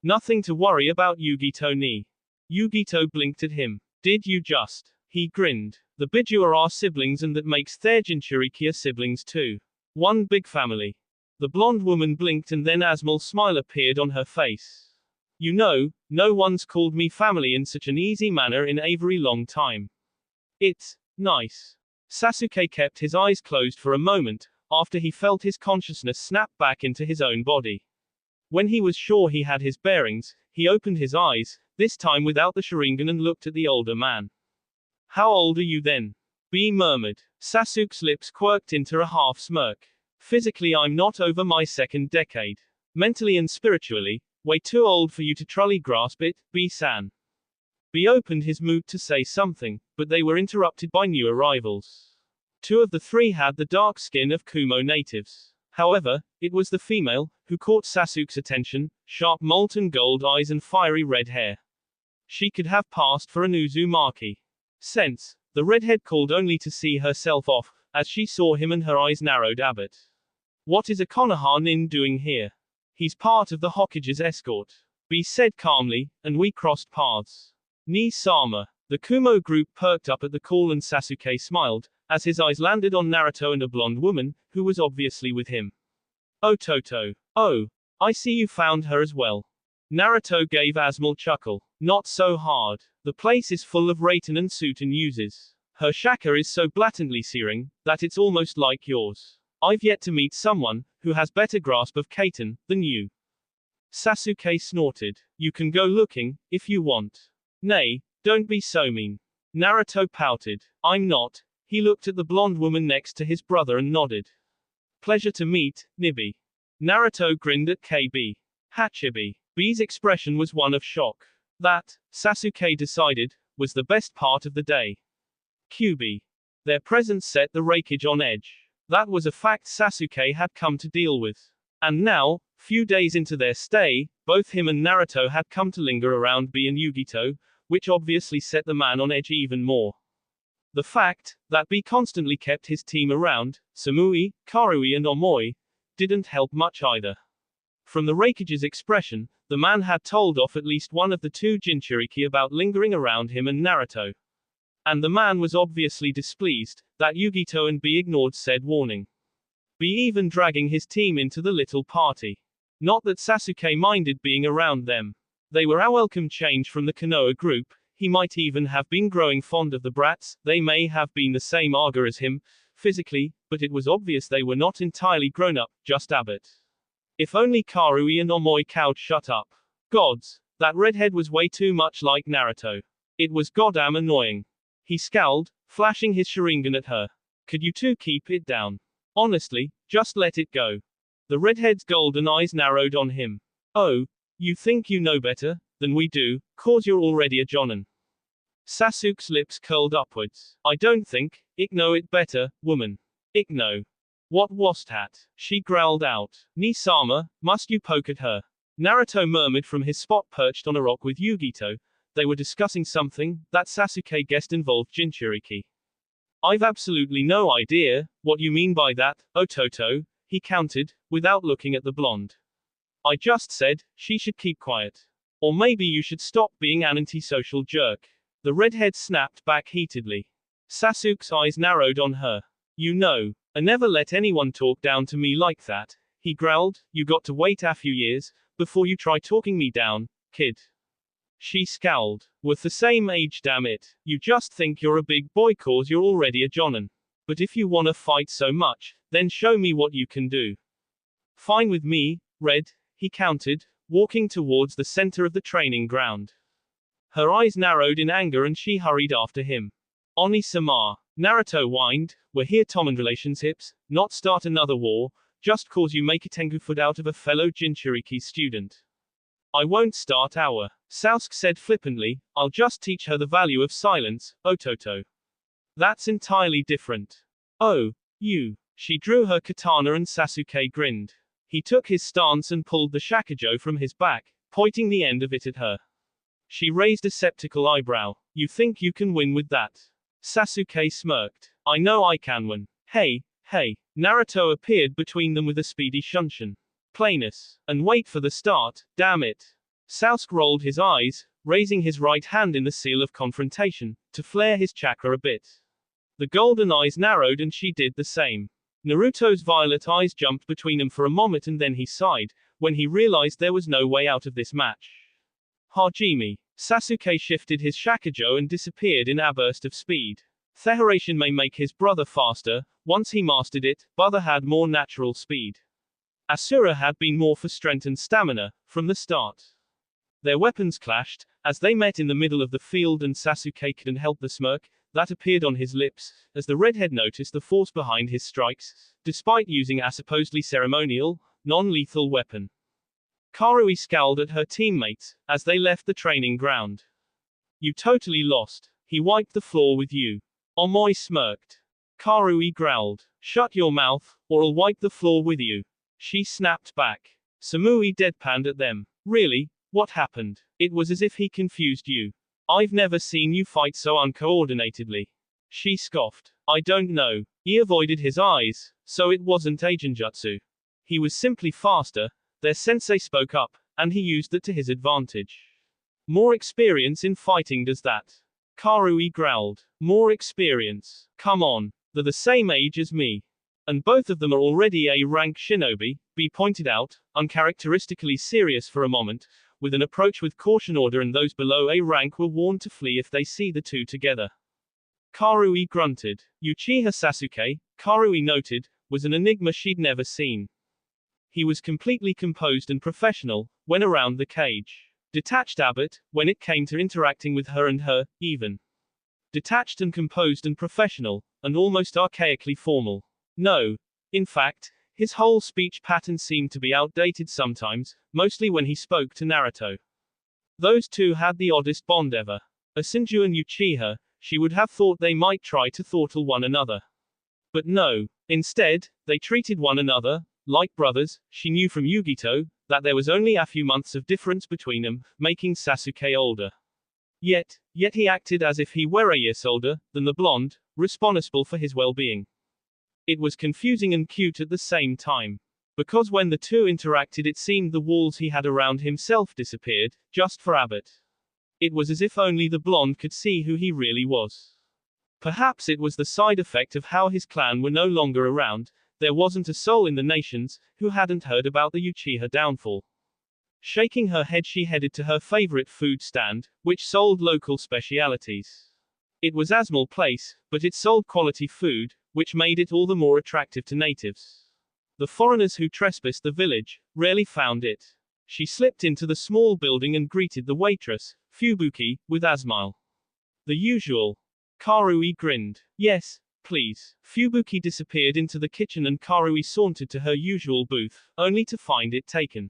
Nothing to worry about Yugito ni. Yugito blinked at him. Did you just? He grinned. The Biju are siblings and that makes their Jinchuriki siblings too. One big family. The blonde woman blinked and then Asmal's smile appeared on her face. You know, no one's called me family in such an easy manner in a very long time. It's nice. Sasuke kept his eyes closed for a moment, after he felt his consciousness snap back into his own body. When he was sure he had his bearings, he opened his eyes, this time without the Sharingan, and looked at the older man. How old are you then? B murmured. Sasuke's lips quirked into a half smirk. Physically I'm not over my second decade. Mentally and spiritually, way too old for you to truly grasp it, B-san. B opened his mouth to say something, but they were interrupted by new arrivals. Two of the three had the dark skin of Kumo natives. However, it was the female, who caught Sasuke's attention, sharp molten gold eyes and fiery red hair. She could have passed for an Uzumaki. Sense, the redhead called only to see herself off, as she saw him and her eyes narrowed a bit. What is a Konoha nin doing here? He's part of the Hokage's escort. B said calmly, and we crossed paths. Ni-sama. The Kumo group perked up at the call and Sasuke smiled, as his eyes landed on Naruto and a blonde woman, who was obviously with him. Oh Toto. Oh, I see you found her as well. Naruto gave Asmal chuckle. Not so hard. The place is full of Raiten and Suten uses. Her shaka is so blatantly searing, that it's almost like yours. I've yet to meet someone, who has better grasp of Kaiten, than you. Sasuke snorted. You can go looking, if you want. Nay, don't be so mean. Naruto pouted. I'm not. He looked at the blonde woman next to his brother and nodded. Pleasure to meet, Nibi. Naruto grinned at KB. Hachibi. B's expression was one of shock. That, Sasuke decided, was the best part of the day. QB. Their presence set the Raikage on edge. That was a fact Sasuke had come to deal with. And now, few days into their stay, both him and Naruto had come to linger around B and Yugito, which obviously set the man on edge even more. The fact that B constantly kept his team around, Samui, Karui and Omoi, didn't help much either. From the Raikage's expression, the man had told off at least one of the two Jinchuriki about lingering around him and Naruto. And the man was obviously displeased that Yugito and B ignored said warning. B even dragging his team into the little party. Not that Sasuke minded being around them. They were a welcome change from the Konoha group. He might even have been growing fond of the brats, they may have been the same aga as him, physically, but it was obvious they were not entirely grown up, just a bit. If only Karui and Omoi could shut up. Gods, that redhead was way too much like Naruto. It was goddamn annoying. He scowled, flashing his Sharingan at her. Could you two keep it down? Honestly, just let it go. The redhead's golden eyes narrowed on him. Oh, you think you know better than we do, cause you're already a jonin. Sasuke's lips curled upwards. I don't think, ik know it better, woman. Ik know. What was that? She growled out. Ni-sama, must you poke at her? Naruto murmured from his spot perched on a rock with Yugito. They were discussing something that Sasuke guessed involved Jinchuriki. I've absolutely no idea what you mean by that, Ototo, he countered, without looking at the blonde. I just said, she should keep quiet. Or maybe you should stop being an antisocial jerk. The redhead snapped back heatedly. Sasuke's eyes narrowed on her. You know, I never let anyone talk down to me like that, he growled. You got to wait a few years before you try talking me down, kid. She scowled. With the same age, damn it. You just think you're a big boy cause you're already a jonin. But if you wanna fight so much, then show me what you can do. Fine with me, Red, he countered, walking towards the center of the training ground. Her eyes narrowed in anger and she hurried after him. Oni-sama. Naruto whined, we're here to mend relationships, not start another war, just cause you make a tengufoot out of a fellow Jinchuriki student. I won't start our. Sasuke said flippantly, I'll just teach her the value of silence, Ototo. That's entirely different. Oh, you. She drew her katana and Sasuke grinned. He took his stance and pulled the shakujo from his back, pointing the end of it at her. She raised a skeptical eyebrow. You think you can win with that? Sasuke smirked. I know I can win. Hey, hey. Naruto appeared between them with a speedy shunshin. Plainness. And wait for the start, damn it. Sasuke rolled his eyes, raising his right hand in the seal of confrontation, to flare his chakra a bit. The golden eyes narrowed and she did the same. Naruto's violet eyes jumped between them for a moment and then he sighed, when he realized there was no way out of this match. Hajime. Sasuke shifted his shakujo and disappeared in a burst of speed. Thehiration may make his brother faster, once he mastered it, brother had more natural speed. Ashura had been more for strength and stamina, from the start. Their weapons clashed, as they met in the middle of the field and Sasuke couldn't help the smirk that appeared on his lips, as the redhead noticed the force behind his strikes, despite using a supposedly ceremonial, non-lethal weapon. Karui scowled at her teammates, as they left the training ground. You totally lost. He wiped the floor with you. Omoi smirked. Karui growled. Shut your mouth, or I'll wipe the floor with you. She snapped back. Samui deadpanned at them. Really? What happened? It was as if he confused you. I've never seen you fight so uncoordinatedly. She scoffed. I don't know. He avoided his eyes, so it wasn't a genjutsu. He was simply faster. Their sensei spoke up, and he used that to his advantage. More experience in fighting does that. Karui growled. More experience. Come on. They're the same age as me. And both of them are already a rank shinobi, B pointed out, uncharacteristically serious for a moment, with an approach with caution order, and those below a rank were warned to flee if they see the two together. Karui grunted. Uchiha Sasuke, Karui noted, was an enigma she'd never seen. He was completely composed and professional, when around the cage. Detached Abbott, when it came to interacting with her and her, even. Detached and composed and professional, and almost archaically formal. No. In fact, his whole speech pattern seemed to be outdated sometimes, mostly when he spoke to Naruto. Those two had the oddest bond ever. A Shinju and Uchiha, she would have thought they might try to thwartle one another. But no. Instead, they treated one another like brothers. She knew from Yugito that there was only a few months of difference between them, making Sasuke older. Yet he acted as if he were a year older than the blonde, responsible for his well-being. It was confusing and cute at the same time. Because when the two interacted, it seemed the walls he had around himself disappeared, just for Abbott. It was as if only the blonde could see who he really was. Perhaps it was the side effect of how his clan were no longer around. There wasn't a soul in the nations who hadn't heard about the Uchiha downfall. Shaking her head, she headed to her favorite food stand, which sold local specialities. It was a small place, but it sold quality food, which made it all the more attractive to natives. The foreigners who trespassed the village rarely found it. She slipped into the small building and greeted the waitress, Fubuki, with a smile. The usual. Karui grinned. Yes, please. Fubuki disappeared into the kitchen and Karui sauntered to her usual booth, only to find it taken.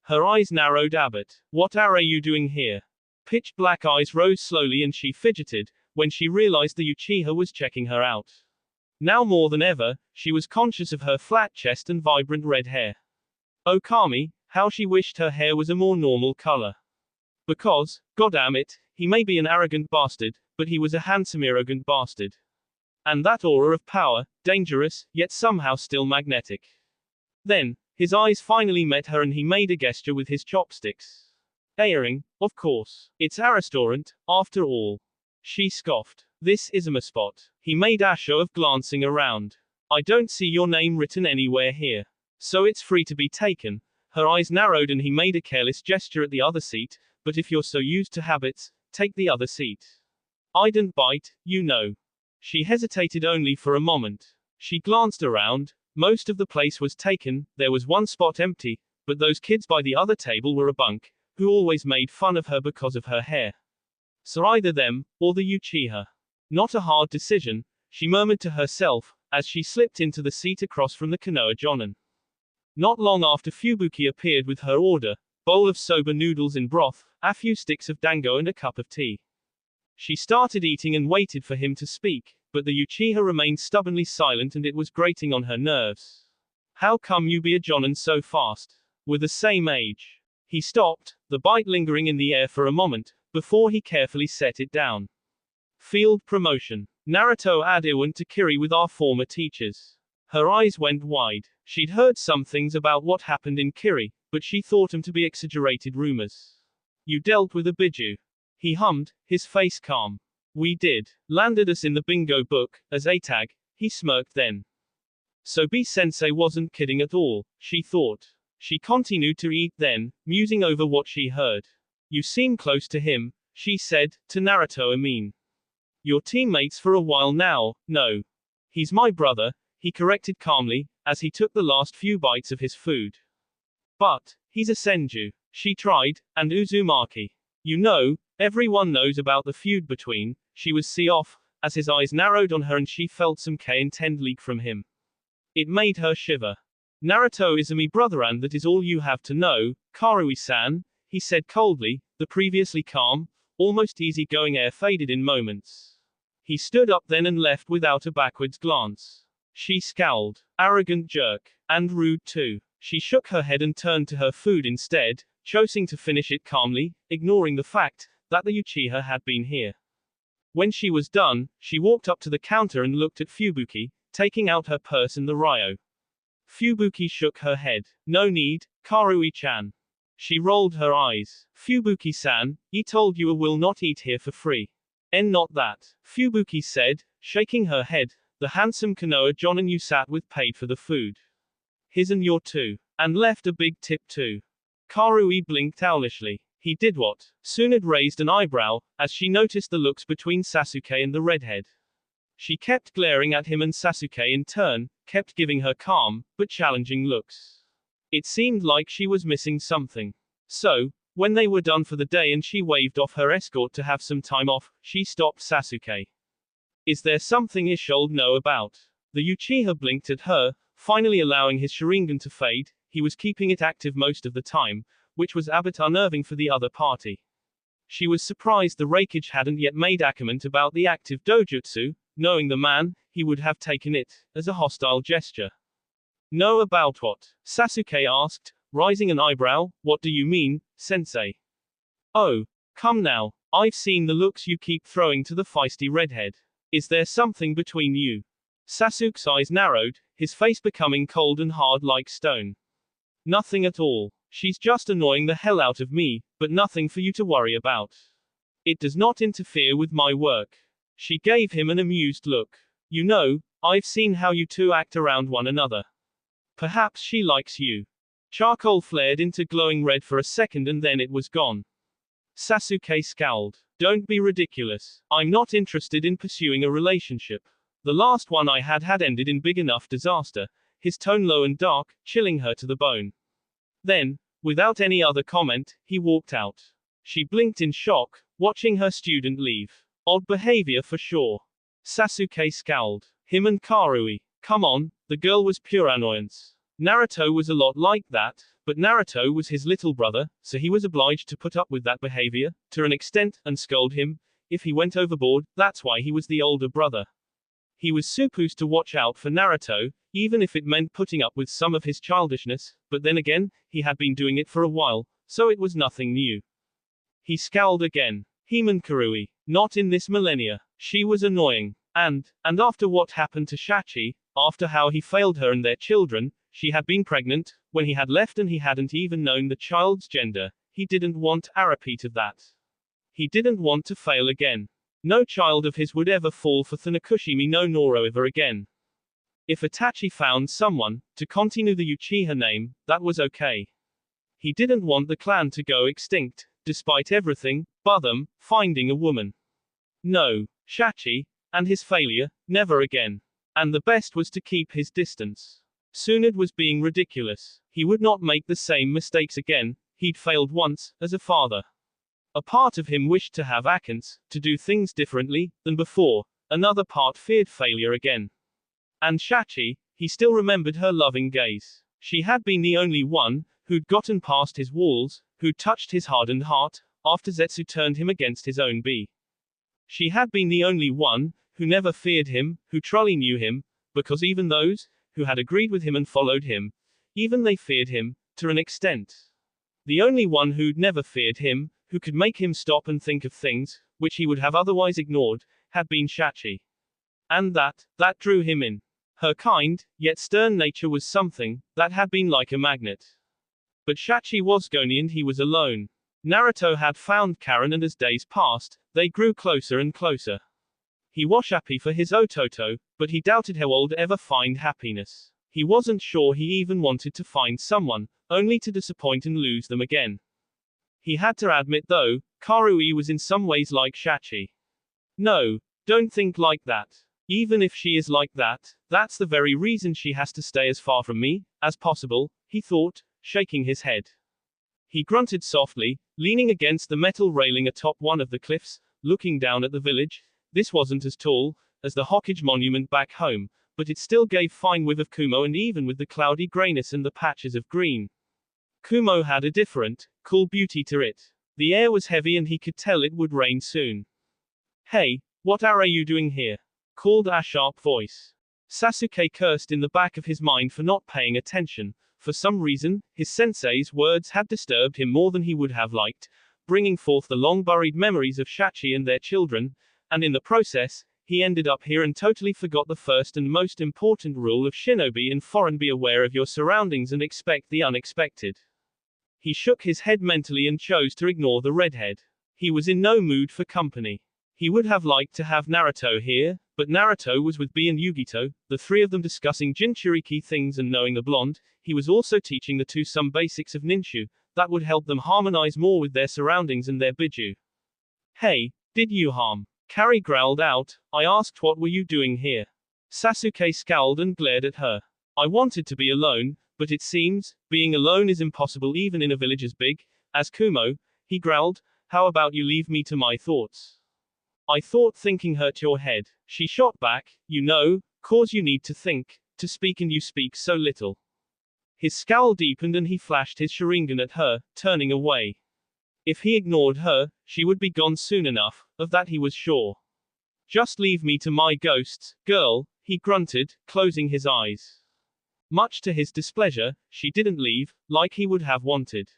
Her eyes narrowed. Abbott, what are you doing here? Pitch black eyes rose slowly and she fidgeted, when she realized the Uchiha was checking her out. Now more than ever, she was conscious of her flat chest and vibrant red hair. Okami, how she wished her hair was a more normal color. Because, goddamn it, he may be an arrogant bastard, but he was a handsome arrogant bastard. And that aura of power, dangerous, yet somehow still magnetic. Then, his eyes finally met her and he made a gesture with his chopsticks. Earring, of course. It's a restaurant, after all. She scoffed. This isn't a spot. He made a show of glancing around. I don't see your name written anywhere here. So it's free to be taken. Her eyes narrowed and he made a careless gesture at the other seat, but if you're so used to habits, take the other seat. I didn't bite, you know. She hesitated only for a moment. She glanced around. Most of the place was taken, there was one spot empty, but those kids by the other table were a bunk, who always made fun of her because of her hair. So either them, or the Uchiha. Not a hard decision, she murmured to herself, as she slipped into the seat across from the Konoha Jonin. Not long after Fubuki appeared with her order, bowl of soba noodles in broth, a few sticks of dango and a cup of tea. She started eating and waited for him to speak, but the Uchiha remained stubbornly silent and it was grating on her nerves. How come you be a Jonin so fast? We're the same age. He stopped, the bite lingering in the air for a moment, before he carefully set it down. Field promotion. Naruto went to Kiri with our former teachers. Her eyes went wide. She'd heard some things about what happened in Kiri, but she thought them to be exaggerated rumors. You dealt with a Biju. He hummed, his face calm. We did. Landed us in the bingo book, as a tag, he smirked then. So B-sensei wasn't kidding at all, she thought. She continued to eat then, musing over what she heard. You seem close to him, she said, to Naruto. I mean, your teammates for a while now, no. He's my brother, he corrected calmly, as he took the last few bites of his food. But, he's a senju. She tried, and Uzumaki. You know, everyone knows about the feud between, she was off, as his eyes narrowed on her and she felt some intent leak from him. It made her shiver. Naruto is me brother and that is all you have to know, Karui-san, he said coldly, the previously calm, almost easy-going air faded in moments. He stood up then and left without a backwards glance. She scowled. Arrogant jerk. And rude too. She shook her head and turned to her food instead, choosing to finish it calmly, ignoring the fact that the Uchiha had been here. When she was done, she walked up to the counter and looked at Fubuki, taking out her purse and the ryo. Fubuki shook her head. No need, Karui-chan. She rolled her eyes. Fubuki-san, he told you I will not eat here for free. Not that. Fubuki said, shaking her head, the handsome Konoha John and you sat with paid for the food. His and your too. And left a big tip too. Karui blinked owlishly. He did what? Tsunade raised an eyebrow, as she noticed the looks between Sasuke and the redhead. She kept glaring at him and Sasuke in turn, kept giving her calm, but challenging looks. It seemed like she was missing something. So, when they were done for the day and she waved off her escort to have some time off, she stopped Sasuke. Is there something I should know about? The Uchiha blinked at her, finally allowing his Sharingan to fade. He was keeping it active most of the time, which was a bit unnerving for the other party. She was surprised the Raikage hadn't yet made a comment about the active dojutsu. Knowing the man, he would have taken it as a hostile gesture. Know about what? Sasuke asked, raising an eyebrow. What do you mean, sensei? Oh, come now. I've seen the looks you keep throwing to the feisty redhead. Is there something between you? Sasuke's eyes narrowed, his face becoming cold and hard like stone. Nothing at all. She's just annoying the hell out of me, but nothing for you to worry about. It does not interfere with my work. She gave him an amused look. You know, I've seen how you two act around one another. Perhaps she likes you. Charcoal flared into glowing red for a second and then it was gone. Sasuke scowled. Don't be ridiculous. I'm not interested in pursuing a relationship. The last one I had ended in big enough disaster, his tone low and dark, chilling her to the bone. Then, without any other comment, he walked out. She blinked in shock, watching her student leave. Odd behavior for sure. Sasuke scowled. Him and Karui. Come on, the girl was pure annoyance. Naruto was a lot like that, but Naruto was his little brother, so he was obliged to put up with that behavior, to an extent, and scold him. If he went overboard, that's why he was the older brother. He was supposed to watch out for Naruto, even if it meant putting up with some of his childishness, but then again, he had been doing it for a while, so it was nothing new. He scowled again. Karui. Not in this millennia. She was annoying. And after what happened to Shachi, after how he failed her and their children, she had been pregnant, when he had left and he hadn't even known the child's gender, he didn't want a repeat of that. He didn't want to fail again. No child of his would ever fall for Thanakushimi no Noro ever again. If Itachi found someone, to continue the Uchiha name, that was okay. He didn't want the clan to go extinct, despite everything, but them, finding a woman. No. Shachi, and his failure, never again. And the best was to keep his distance. Tsunade was being ridiculous. He would not make the same mistakes again, he'd failed once, as a father. A part of him wished to have Akans, to do things differently, than before, another part feared failure again. And Shachi, he still remembered her loving gaze. She had been the only one, who'd gotten past his walls, who'd touched his hardened heart, after Zetsu turned him against his own B. She had been the only one, who never feared him, who truly knew him, because even those, who had agreed with him and followed him, even they feared him, to an extent. The only one who'd never feared him, who could make him stop and think of things, which he would have otherwise ignored, had been Shachi. And that drew him in. Her kind, yet stern nature was something, that had been like a magnet. But Shachi was gone and he was alone. Naruto had found Karen, and as days passed, they grew closer and closer. He was happy for his ototo, but he doubted how old ever find happiness. He wasn't sure he even wanted to find someone, only to disappoint and lose them again. He had to admit though, Karui was in some ways like Shachi. No, don't think like that. Even if she is like that, that's the very reason she has to stay as far from me as possible, he thought, shaking his head. He grunted softly, leaning against the metal railing atop one of the cliffs, looking down at the village. This wasn't as tall as the Hokage monument back home, but it still gave fine whiff of Kumo, and even with the cloudy grayness and the patches of green, Kumo had a different, cool beauty to it. The air was heavy and he could tell it would rain soon. Hey, what are you doing here? Called a sharp voice. Sasuke cursed in the back of his mind for not paying attention. For some reason, his sensei's words had disturbed him more than he would have liked, bringing forth the long-buried memories of Shachi and their children, and in the process, he ended up here and totally forgot the first and most important rule of shinobi in foreign: be aware of your surroundings and expect the unexpected. He shook his head mentally and chose to ignore the redhead. He was in no mood for company. He would have liked to have Naruto here, but Naruto was with B and Yugito, the three of them discussing Jinchuriki things and knowing the blonde. He was also teaching the two some basics of ninju, that would help them harmonize more with their surroundings and their biju. Hey, did you harm? Kari growled out. I asked what were you doing here? Sasuke scowled and glared at her. I wanted to be alone, but it seems, being alone is impossible even in a village as big as Kumo, he growled. How about you leave me to my thoughts? I thought thinking hurt your head. She shot back. You know, cause you need to think, to speak, and you speak so little. His scowl deepened and he flashed his Sharingan at her, turning away. If he ignored her, she would be gone soon enough, of that he was sure. Just leave me to my ghosts, girl, he grunted, closing his eyes. Much to his displeasure, she didn't leave, like he would have wanted.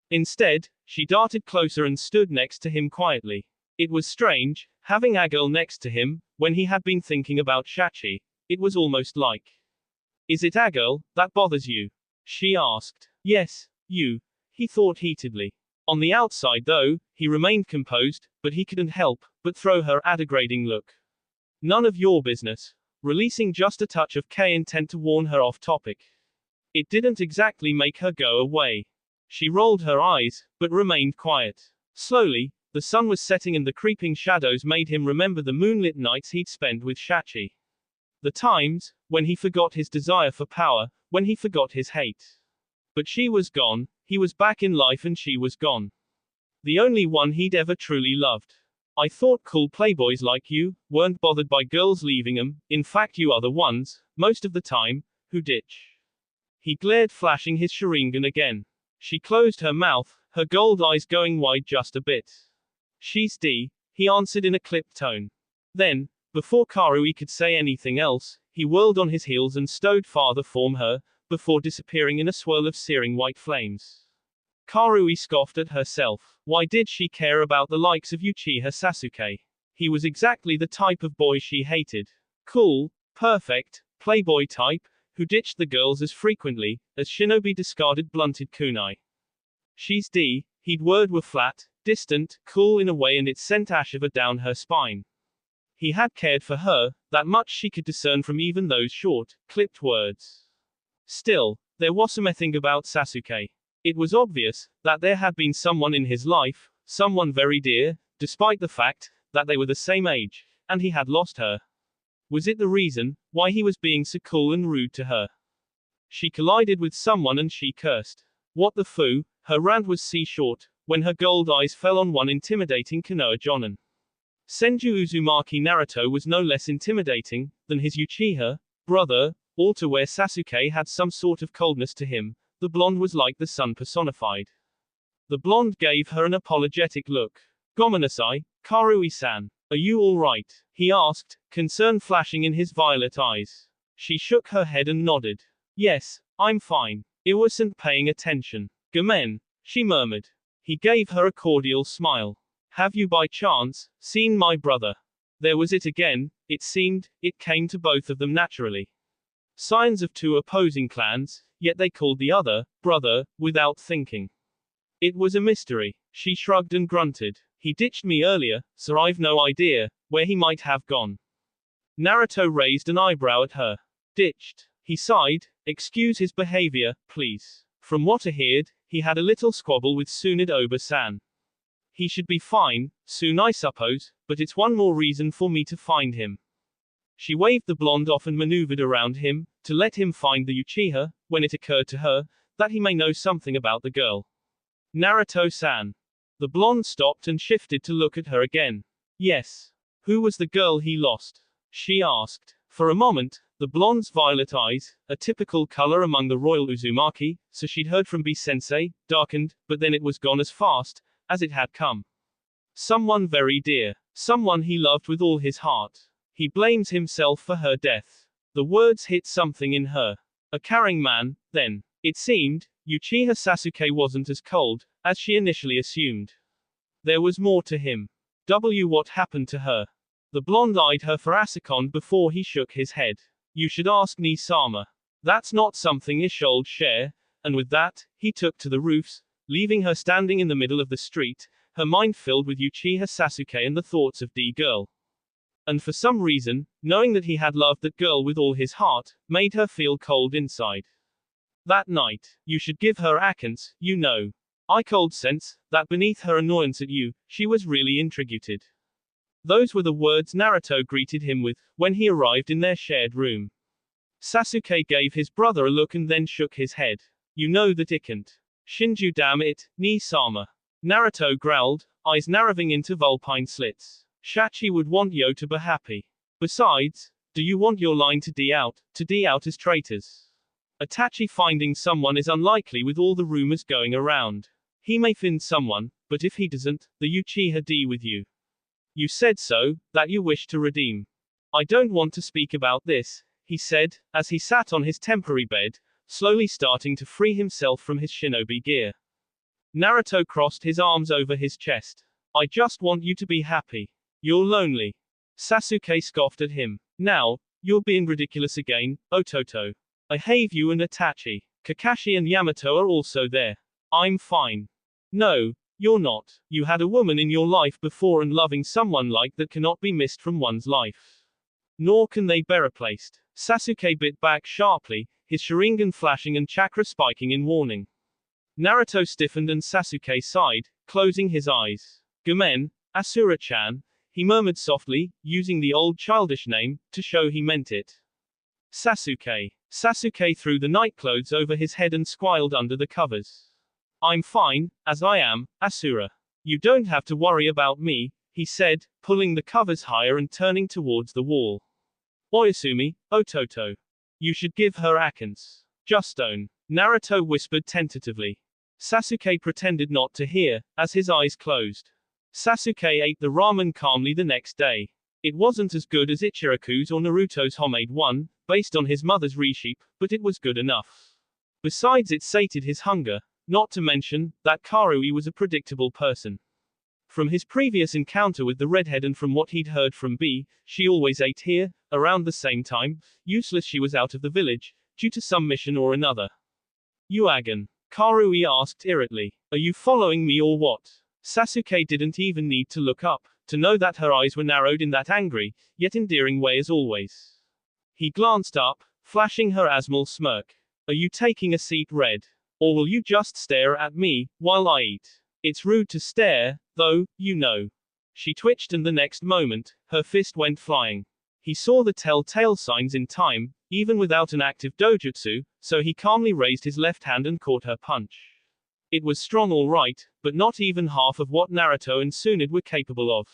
Instead, she darted closer and stood next to him quietly. It was strange, having a girl next to him, when he had been thinking about Shachi. It was almost like. Is it a girl that bothers you? She asked. Yes, you. He thought heatedly. On the outside though, he remained composed, but he couldn't help but throw her a degrading look. None of your business. Releasing just a touch of K intent to warn her off topic. It didn't exactly make her go away. She rolled her eyes, but remained quiet. Slowly, the sun was setting and the creeping shadows made him remember the moonlit nights he'd spent with Shachi. The times, when he forgot his desire for power, when he forgot his hate. But she was gone, he was back in life and she was gone. The only one he'd ever truly loved. I thought cool playboys like you weren't bothered by girls leaving them. In fact you are the ones, most of the time, who ditch. He glared, flashing his Sharingan again. She closed her mouth, her gold eyes going wide just a bit. She's D, he answered in a clipped tone. Then, before Karui could say anything else, he whirled on his heels and stowed farther from her, before disappearing in a swirl of searing white flames. Karui scoffed at herself. Why did she care about the likes of Uchiha Sasuke? He was exactly the type of boy she hated. Cool, perfect, playboy type, who ditched the girls as frequently as Shinobi discarded blunted kunai. She's D, he'd word were flat, distant, cool in a way, and it sent a shiver down her spine. He had cared for her, that much she could discern from even those short, clipped words. Still, there was something about Sasuke. It was obvious that there had been someone in his life, someone very dear, despite the fact that they were the same age, and he had lost her. Was it the reason why he was being so cool and rude to her? She collided with someone and she cursed. What the foo? Her rant was short, when her gold eyes fell on one intimidating Konoha Jonin. Senju Uzumaki Naruto was no less intimidating than his Uchiha brother, all to where Sasuke had some sort of coldness to him. The blonde was like the sun personified. The blonde gave her an apologetic look. Gomenasai, Karui-san. Are you alright? He asked, concern flashing in his violet eyes. She shook her head and nodded. Yes, I'm fine. I wasn't paying attention. Gomen, she murmured. He gave her a cordial smile. Have you by chance seen my brother? There was it again, it seemed, it came to both of them naturally. Signs of two opposing clans, yet they called the other brother, without thinking. It was a mystery. She shrugged and grunted. He ditched me earlier, so I've no idea where he might have gone. Naruto raised an eyebrow at her. Ditched. He sighed. Excuse his behavior, please. From what I heard, he had a little squabble with Tsunade Oba-san. He should be fine, soon I suppose, but it's one more reason for me to find him. She waved the blonde off and maneuvered around him, to let him find the Uchiha, when it occurred to her, that he may know something about the girl. Naruto-san. The blonde stopped and shifted to look at her again. Yes. Who was the girl he lost? She asked. For a moment, the blonde's violet eyes, a typical color among the royal Uzumaki, so she'd heard from B-sensei, darkened, but then it was gone as fast as it had come. Someone very dear. Someone he loved with all his heart. He blames himself for her death. The words hit something in her. A caring man, then. It seemed, Uchiha Sasuke wasn't as cold as she initially assumed. There was more to him. What happened to her? The blonde eyed her for a second before he shook his head. You should ask Ni-sama. That's not something Ishold share, and with that, he took to the roofs, leaving her standing in the middle of the street, her mind filled with Uchiha Sasuke and the thoughts of D-girl. And for some reason, knowing that he had loved that girl with all his heart, made her feel cold inside. That night, you should give her Akans, you know. I cold sense, that beneath her annoyance at you, she was really intrigued. Those were the words Naruto greeted him with, when he arrived in their shared room. Sasuke gave his brother a look and then shook his head. You know that it can't. Shinju damn it, Ni-sama. Naruto growled, eyes narrowing into vulpine slits. Shachi would want Yo to be happy. Besides, do you want your line to D out as traitors? Itachi finding someone is unlikely with all the rumors going around. He may find someone, but if he doesn't, the Uchiha D with you. You said so, that you wish to redeem. I don't want to speak about this, he said, as he sat on his temporary bed, slowly starting to free himself from his shinobi gear. Naruto crossed his arms over his chest. I just want you to be happy. You're lonely. Sasuke scoffed at him. Now, you're being ridiculous again, Ototo. I hate you and Itachi. Kakashi and Yamato are also there. I'm fine. No, you're not. You had a woman in your life before and loving someone like that cannot be missed from one's life. Nor can they be replaced. Sasuke bit back sharply, his Sharingan flashing and chakra spiking in warning. Naruto stiffened and Sasuke sighed, closing his eyes. Gomen, Ashura-chan, he murmured softly, using the old childish name, to show he meant it. Sasuke. Sasuke threw the nightclothes over his head and squealed under the covers. I'm fine, as I am, Ashura. You don't have to worry about me, he said, pulling the covers higher and turning towards the wall. Oyasumi, Ototo. You should give her Akans. Just don't. Naruto whispered tentatively. Sasuke pretended not to hear, as his eyes closed. Sasuke ate the ramen calmly the next day. It wasn't as good as Ichiraku's or Naruto's homemade one, based on his mother's recipe, but it was good enough. Besides, it sated his hunger, not to mention that Karui was a predictable person. From his previous encounter with the redhead and from what he'd heard from B, she always ate here, around the same time, useless she was out of the village, due to some mission or another. Yuagan. Karui asked irritably. Are you following me or what? Sasuke didn't even need to look up, to know that her eyes were narrowed in that angry, yet endearing way as always. He glanced up, flashing her asmal smirk. Are you taking a seat, Red? Or will you just stare at me, while I eat? It's rude to stare, though, you know. She twitched and the next moment, her fist went flying. He saw the telltale signs in time, even without an active dojutsu, so he calmly raised his left hand and caught her punch. It was strong all right, but not even half of what Naruto and Tsunade were capable of.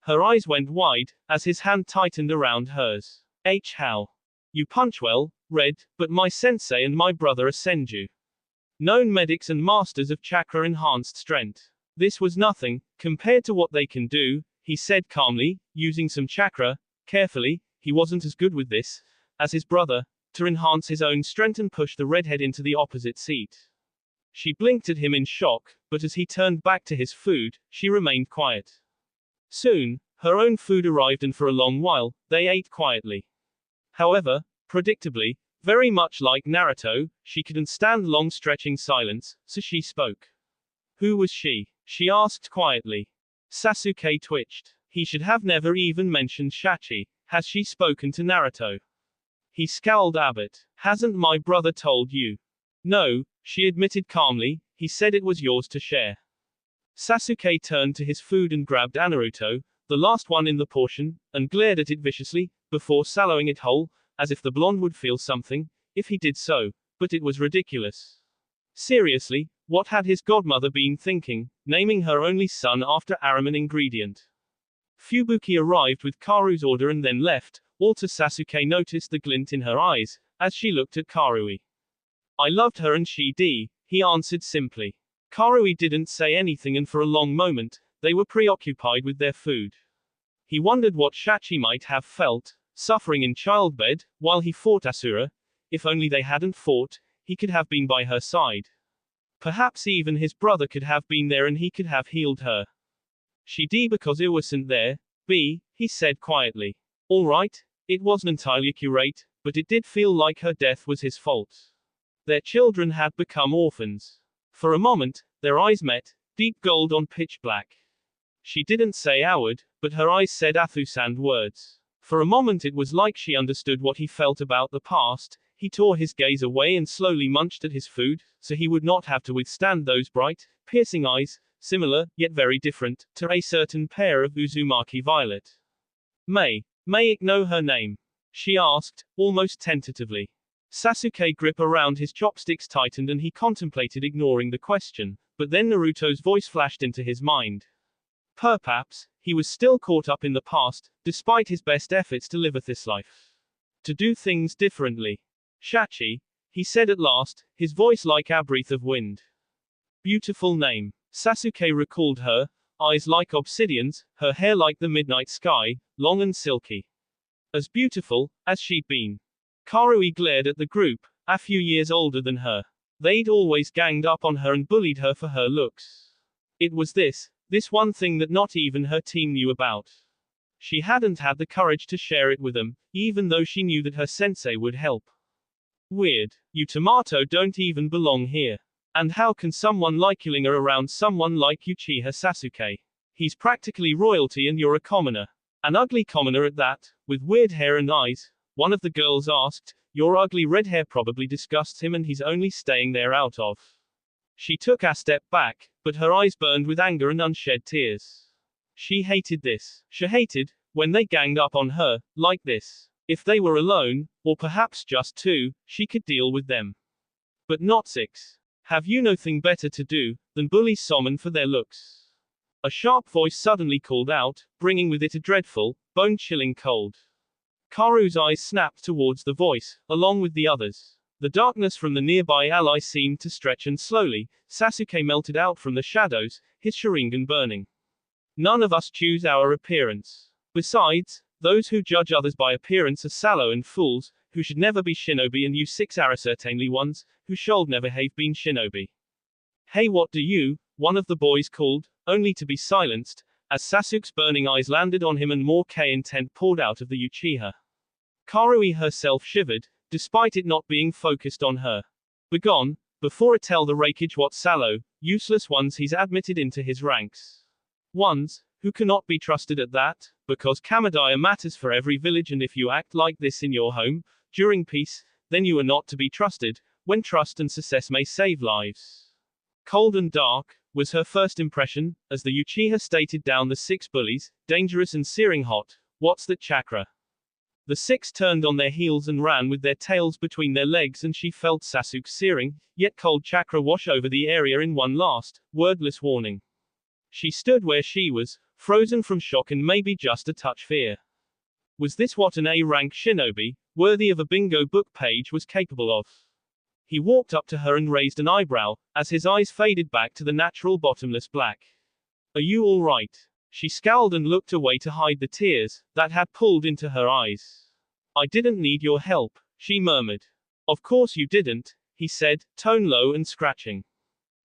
Her eyes went wide, as his hand tightened around hers. How? You punch well, Red, but my sensei and my brother are senju. Known medics and masters of chakra-enhanced strength. This was nothing, compared to what they can do, he said calmly, using some chakra, carefully, he wasn't as good with this, as his brother, to enhance his own strength and push the redhead into the opposite seat. She blinked at him in shock, but as he turned back to his food, she remained quiet. Soon, her own food arrived and for a long while, they ate quietly. However, predictably, very much like Naruto, she couldn't stand long stretching silence, so she spoke. Who was she? she asked quietly. Sasuke twitched. He should have never even mentioned Shachi. Has she spoken to Naruto? He scowled at it. Hasn't my brother told you? No, she admitted calmly, he said it was yours to share. Sasuke turned to his food and grabbed a Naruto, the last one in the portion, and glared at it viciously, before swallowing it whole, as if the blonde would feel something, if he did so, but it was ridiculous. Seriously, what had his godmother been thinking, naming her only son after a ramen ingredient? Fubuki arrived with Karu's order and then left, also Sasuke noticed the glint in her eyes, as she looked at Karui. I loved her and she did, he answered simply. Karui didn't say anything and for a long moment, they were preoccupied with their food. He wondered what Shachi might have felt, suffering in childbed, while he fought Ashura. If only they hadn't fought, he could have been by her side. Perhaps even his brother could have been there and he could have healed her. She did because it wasn't there, he said quietly. Alright, it wasn't entirely accurate, but it did feel like her death was his fault. Their children had become orphans. For a moment, their eyes met, deep gold on pitch black. She didn't say a word, but her eyes said Athusand words. For a moment it was like she understood what he felt about the past. He tore his gaze away and slowly munched at his food, so he would not have to withstand those bright, piercing eyes, similar, yet very different, to a certain pair of Uzumaki violet. May it know her name? She asked, almost tentatively. Sasuke's grip around his chopsticks tightened and he contemplated ignoring the question, but then Naruto's voice flashed into his mind. Perhaps, he was still caught up in the past, despite his best efforts to live this life. To do things differently. Shachi, he said at last, his voice like a breath of wind. Beautiful name. Sasuke recalled her, eyes like obsidians, her hair like the midnight sky, long and silky. As beautiful as she'd been. Karui glared at the group, a few years older than her. They'd always ganged up on her and bullied her for her looks. It was this one thing that not even her team knew about. She hadn't had the courage to share it with them, even though she knew that her sensei would help. Weird. You tomato don't even belong here. And how can someone like you linger around someone like Uchiha Sasuke? He's practically royalty and you're a commoner. An ugly commoner at that, with weird hair and eyes, one of the girls asked. Your ugly red hair probably disgusts him and he's only staying there out of. She took a step back, but her eyes burned with anger and unshed tears. She hated this. She hated, when they ganged up on her, like this. If they were alone, or perhaps just two, she could deal with them. But not six. Have you nothing better to do, than bully someone for their looks? A sharp voice suddenly called out, bringing with it a dreadful, bone-chilling cold. Karu's eyes snapped towards the voice, along with the others. The darkness from the nearby ally seemed to stretch and slowly, Sasuke melted out from the shadows, his Sharingan burning. None of us choose our appearance. Besides, those who judge others by appearance are sallow and fools, who should never be shinobi and you six are certainly ones, who should never have been shinobi. Hey what do you, one of the boys called, only to be silenced, as Sasuke's burning eyes landed on him and more intent poured out of the Uchiha. Karui herself shivered, despite it not being focused on her. Begone, before I tell the Raikage what sallow, useless ones he's admitted into his ranks. Ones, who cannot be trusted at that, because Kamadaya matters for every village and if you act like this in your home, during peace, then you are not to be trusted, when trust and success may save lives. Cold and dark, was her first impression, as the Uchiha stated down the six bullies, dangerous and searing hot, what's that chakra? The six turned on their heels and ran with their tails between their legs and she felt Sasuke's searing, yet cold chakra wash over the area in one last, wordless warning. She stood where she was, frozen from shock and maybe just a touch fear. Was this what an A-rank shinobi, worthy of a bingo book page was capable of? He walked up to her and raised an eyebrow, as his eyes faded back to the natural bottomless black. Are you all right? She scowled and looked away to hide the tears that had pulled into her eyes. I didn't need your help, she murmured. Of course you didn't, he said, tone low and scratching.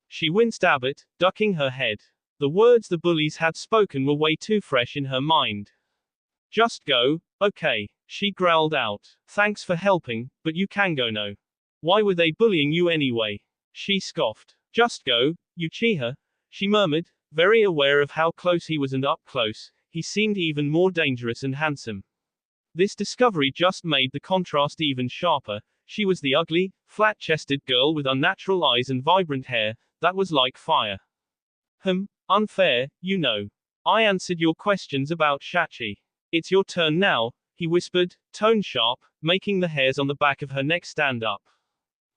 She winced a bit, ducking her head. The words the bullies had spoken were way too fresh in her mind. Just go, okay, she growled out. Thanks for helping, but you can go now. Why were they bullying you anyway? She scoffed. Just go, Uchiha, she murmured, Very aware of how close he was, and up close, he seemed even more dangerous and handsome. This discovery just made the contrast even sharper. She was the ugly, flat-chested girl with unnatural eyes and vibrant hair, that was like fire. Unfair, you know. I answered your questions about Shachi. It's your turn now, he whispered, tone sharp, making the hairs on the back of her neck stand up.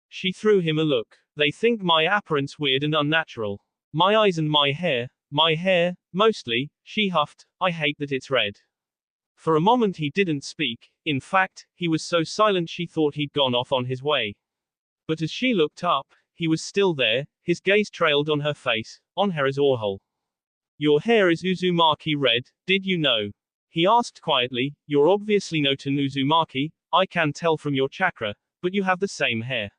She threw him a look. They think my appearance weird and unnatural. My eyes and my hair, mostly, she huffed, I hate that it's red. For a moment he didn't speak. In fact, he was so silent she thought he'd gone off on his way. But as she looked up, he was still there, his gaze trailed on her face, on her as Orhole. Your hair is Uzumaki red, did you know? He asked quietly. You're obviously no to Uzumaki, I can tell from your chakra, but you have the same hair.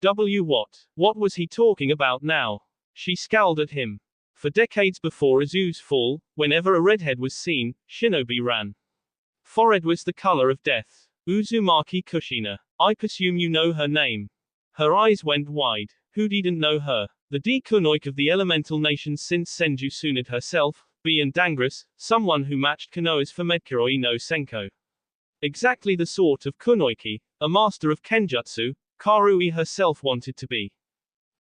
What was he talking about now? She scowled at him. For decades before Izu's fall, whenever a redhead was seen, shinobi ran. Forehead was the color of death. Uzumaki Kushina. I presume you know her name. Her eyes went wide. Who didn't know her? The D kunoic of the elemental nations since Senju Tsunade herself, B and Dangris, someone who matched Konoha's Fumedkuroi no Senko. Exactly the sort of kunoiki, a master of kenjutsu, Karui herself wanted to be.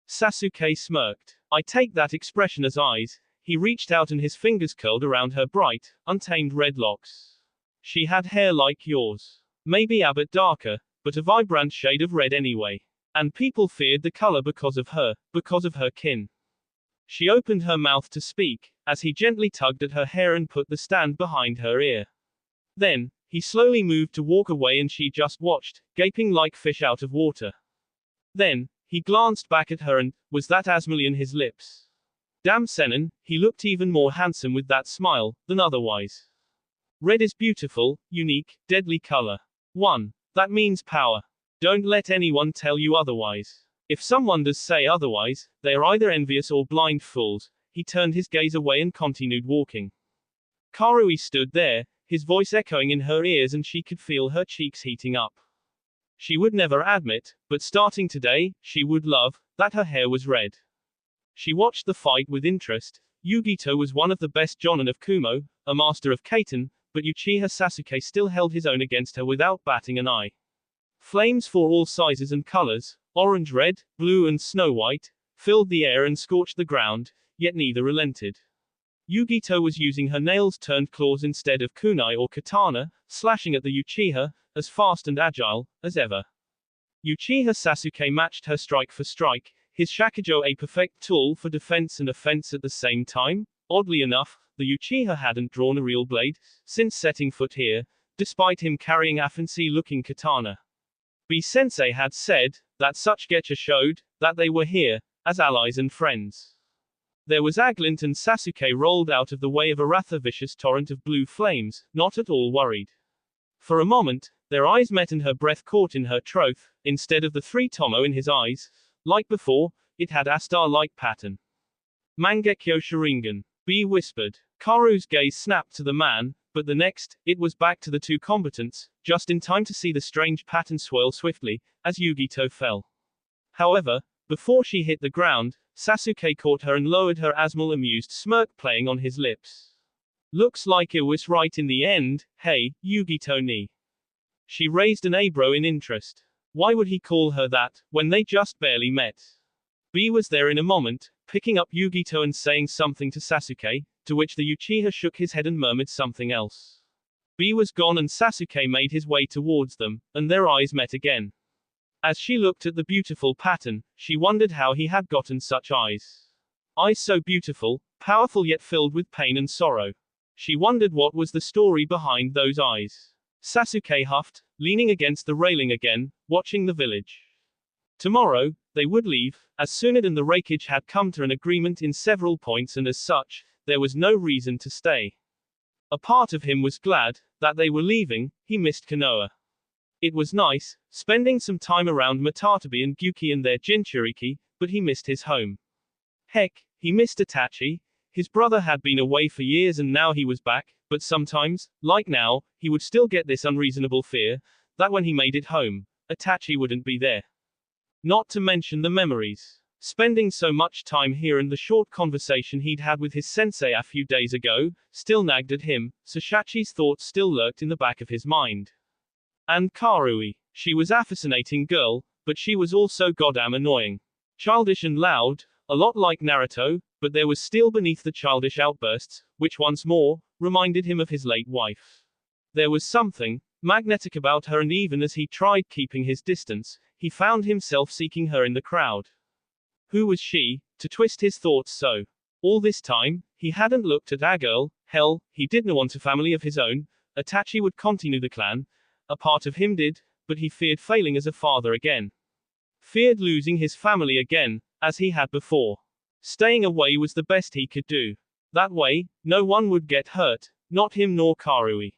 Sasuke smirked. I take that expression as eyes. He reached out and his fingers curled around her bright, untamed red locks. She had hair like yours. Maybe a bit darker, but a vibrant shade of red anyway. And people feared the color because of her kin. She opened her mouth to speak, as he gently tugged at her hair and put the stand behind her ear. Then, he slowly moved to walk away and she just watched, gaping like fish out of water. Then, he glanced back at her and, was that Asmali on his lips? Damn Sennen, he looked even more handsome with that smile, than otherwise. Red is beautiful, unique, deadly color. 1. That means power. Don't let anyone tell you otherwise. If someone does say otherwise, they are either envious or blind fools. He turned his gaze away and continued walking. Karui stood there, his voice echoing in her ears, and she could feel her cheeks heating up. She would never admit, but starting today, she would love, that her hair was red. She watched the fight with interest. Yugito was one of the best jonin of Kumo, a master of Kaiten, but Uchiha Sasuke still held his own against her without batting an eye. Flames for all sizes and colors, orange, red, blue and snow white, filled the air and scorched the ground, yet neither relented. Yugito was using her nails-turned claws instead of kunai or katana, slashing at the Uchiha, as fast and agile as ever. Uchiha Sasuke matched her strike for strike, his shakujo a perfect tool for defense and offense at the same time. Oddly enough, the Uchiha hadn't drawn a real blade since setting foot here, despite him carrying a fancy-looking katana. B-sensei had said that such geisha showed that they were here as allies and friends. There was Aglint, and Sasuke rolled out of the way of a rather vicious torrent of blue flames, not at all worried. For a moment, their eyes met and her breath caught in her throat. Instead of the three tomo in his eyes, like before, it had a star-like pattern. Mangekyo Sharingan. B whispered. Karu's gaze snapped to the man, but the next, it was back to the two combatants, just in time to see the strange pattern swirl swiftly, as Yugito fell. However, before she hit the ground, Sasuke caught her and lowered her Asmal amused smirk playing on his lips. Looks like it was right in the end, hey, Yugito ni. She raised an eyebrow in interest. Why would he call her that, when they just barely met? B was there in a moment, picking up Yugito and saying something to Sasuke, to which the Uchiha shook his head and murmured something else. B was gone and Sasuke made his way towards them, and their eyes met again. As she looked at the beautiful pattern, she wondered how he had gotten such eyes. Eyes so beautiful, powerful yet filled with pain and sorrow. She wondered what was the story behind those eyes. Sasuke huffed, leaning against the railing again, watching the village. Tomorrow, they would leave, as Tsunade and the Raikage had come to an agreement in several points, and as such, there was no reason to stay. A part of him was glad that they were leaving. He missed Konoha. It was nice, spending some time around Matatabi and Gyuki and their Jinchuriki, but he missed his home. Heck, he missed Itachi. His brother had been away for years and now he was back, but sometimes, like now, he would still get this unreasonable fear that when he made it home, Itachi wouldn't be there. Not to mention the memories. Spending so much time here and the short conversation he'd had with his sensei a few days ago, still nagged at him, so Shachi's thoughts still lurked in the back of his mind. And Karui. She was a fascinating girl, but she was also goddamn annoying. Childish and loud, a lot like Naruto, but there was steel beneath the childish outbursts, which once more, reminded him of his late wife. There was something magnetic about her, and even as he tried keeping his distance, he found himself seeking her in the crowd. Who was she, to twist his thoughts so? All this time, he hadn't looked at a girl. Hell, he didn't want a family of his own. Itachi would continue the clan. A part of him did, but he feared failing as a father again. Feared losing his family again, as he had before. Staying away was the best he could do. That way, no one would get hurt, not him nor Karui.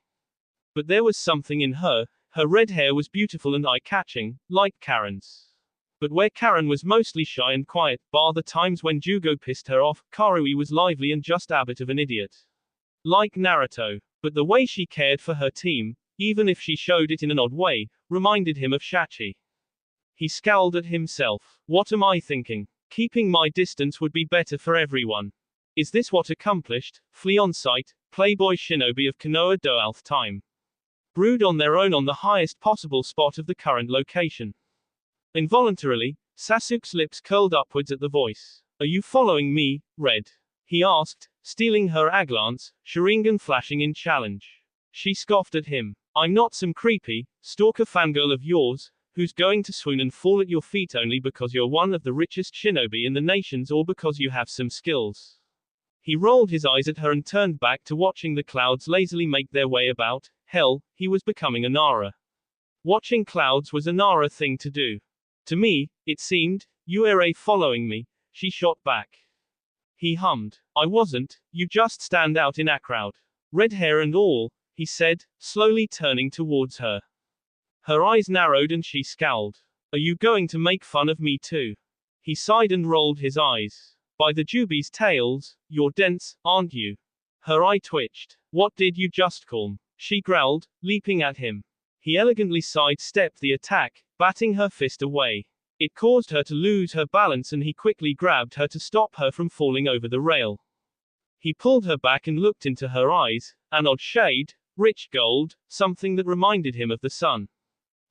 But there was something in her. Her red hair was beautiful and eye-catching, like Karen's. But where Karen was mostly shy and quiet, bar the times when Jugo pissed her off, Karui was lively and just a bit of an idiot. Like Naruto. But the way she cared for her team, even if she showed it in an odd way, reminded him of Shachi. He scowled at himself. What am I thinking? Keeping my distance would be better for everyone. Is this what accomplished, flee on sight, playboy shinobi of Konoha Doalth time? Brood on their own on the highest possible spot of the current location. Involuntarily, Sasuke's lips curled upwards at the voice. Are you following me, Red? He asked, stealing her a glance, Sharingan flashing in challenge. She scoffed at him. I'm not some creepy, stalker fangirl of yours, who's going to swoon and fall at your feet only because you're one of the richest shinobi in the nations or because you have some skills. He rolled his eyes at her and turned back to watching the clouds lazily make their way about. Hell, he was becoming a Nara. Watching clouds was a Nara thing to do. To me, it seemed, you are following me, she shot back. He hummed. I wasn't, you just stand out in a crowd. Red hair and all, he said, slowly turning towards her. Her eyes narrowed and she scowled. Are you going to make fun of me too? He sighed and rolled his eyes. By the Jubi's tails, you're dense, aren't you? Her eye twitched. What did you just call me? She growled, leaping at him. He elegantly sidestepped the attack, batting her fist away. It caused her to lose her balance and he quickly grabbed her to stop her from falling over the rail. He pulled her back and looked into her eyes, an odd shade, rich gold, something that reminded him of the sun.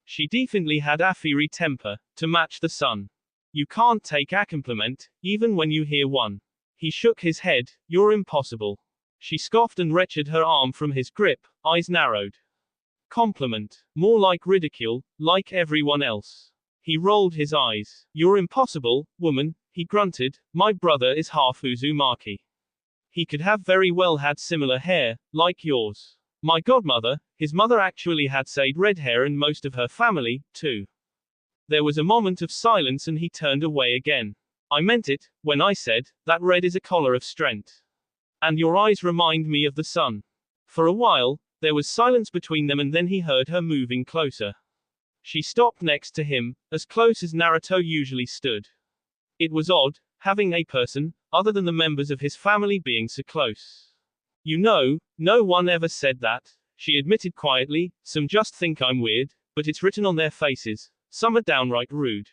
She definitely had a fiery temper, to match the sun. You can't take a compliment, even when you hear one. He shook his head, you're impossible. She scoffed and wrenched her arm from his grip, eyes narrowed. Compliment. More like ridicule, like everyone else. He rolled his eyes. You're impossible, woman, he grunted. My brother is half Uzumaki. He could have very well had similar hair, like yours. My godmother, his mother actually had sage red hair and most of her family, too. There was a moment of silence and he turned away again. I meant it, when I said, that red is a color of strength. And your eyes remind me of the sun. For a while, there was silence between them and then he heard her moving closer. She stopped next to him, as close as Naruto usually stood. It was odd, having a person, other than the members of his family being so close. You know, no one ever said that, she admitted quietly, some just think I'm weird, but it's written on their faces, some are downright rude.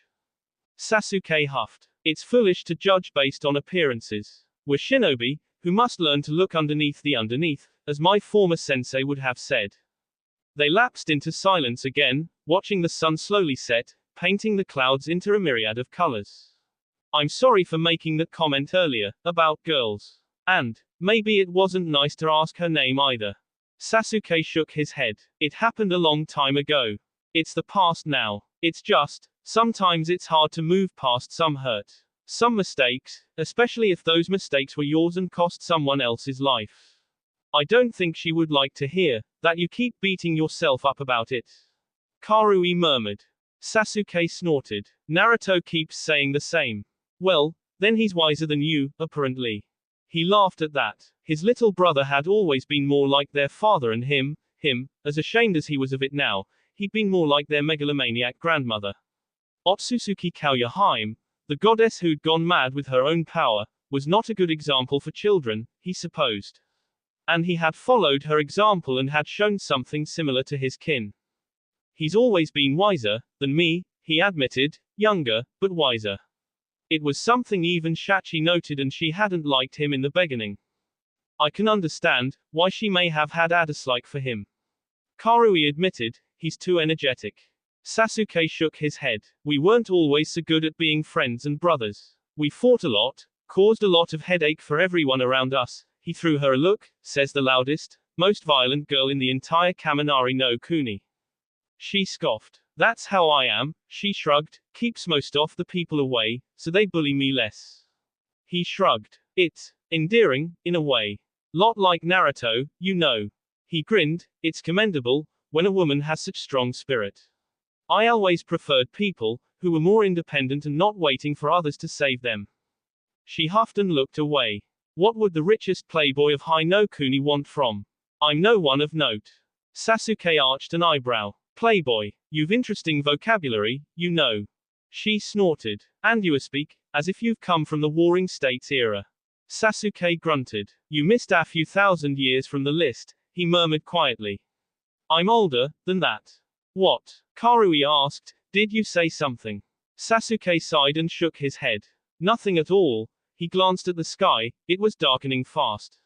Sasuke huffed. It's foolish to judge based on appearances. We're shinobi, who must learn to look underneath the underneath, as my former sensei would have said. They lapsed into silence again, watching the sun slowly set, painting the clouds into a myriad of colors. I'm sorry for making that comment earlier, about girls. And, maybe it wasn't nice to ask her name either. Sasuke shook his head. It happened a long time ago. It's the past now. It's just, sometimes it's hard to move past some hurt. Some mistakes, especially if those mistakes were yours and cost someone else's life. I don't think she would like to hear that you keep beating yourself up about it. Karui murmured. Sasuke snorted. Naruto keeps saying the same. Well, then he's wiser than you, apparently. He laughed at that. His little brother had always been more like their father and him, as ashamed as he was of it now, he'd been more like their megalomaniac grandmother. Otsutsuki Kaoyaheim, the goddess who'd gone mad with her own power, was not a good example for children, he supposed. And he had followed her example and had shown something similar to his kin. He's always been wiser than me, he admitted, younger, but wiser. It was something even Shachi noted, and she hadn't liked him in the beginning. I can understand why she may have had a dislike for him. Karui admitted, he's too energetic. Sasuke shook his head. We weren't always so good at being friends and brothers. We fought a lot, caused a lot of headache for everyone around us. He threw her a look, says the loudest, most violent girl in the entire Kaminari no Kuni. She scoffed. That's how I am, she shrugged, keeps most of the people away, so they bully me less. He shrugged. It's endearing, in a way. Lot like Naruto, you know. He grinned, it's commendable, when a woman has such strong spirit. I always preferred people, who were more independent and not waiting for others to save them. She huffed and looked away. What would the richest playboy of High no Kuni want from? I'm no one of note. Sasuke arched an eyebrow. Playboy, you've interesting vocabulary, you know. She snorted. And you speak, as if you've come from the Warring States era. Sasuke grunted. You missed a few thousand years from the list, he murmured quietly. I'm older than that. What? Karui asked, did you say something? Sasuke sighed and shook his head. Nothing at all. He glanced at the sky, it was darkening fast.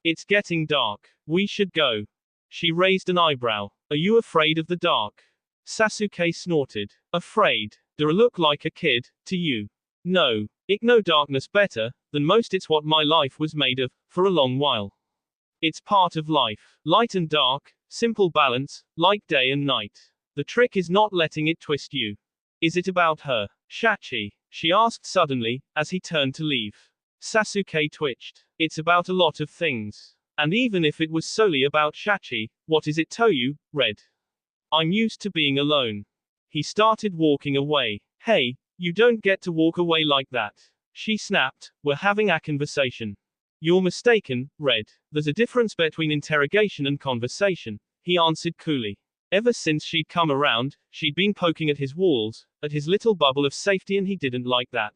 It's getting dark. We should go. She raised an eyebrow. Are you afraid of the dark? Sasuke snorted. Afraid? Do I look like a kid, to you? No. Ik know darkness better than most, it's what my life was made of, for a long while. It's part of life. Light and dark, simple balance, like day and night. The trick is not letting it twist you. Is it about her, Shachi? She asked suddenly, as he turned to leave. Sasuke twitched. It's about a lot of things. And even if it was solely about Shachi, what is it to you, Red? I'm used to being alone. He started walking away. Hey, you don't get to walk away like that. She snapped, we're having a conversation. You're mistaken, Red. There's a difference between interrogation and conversation, he answered coolly. Ever since she'd come around, she'd been poking at his walls, at his little bubble of safety, and he didn't like that.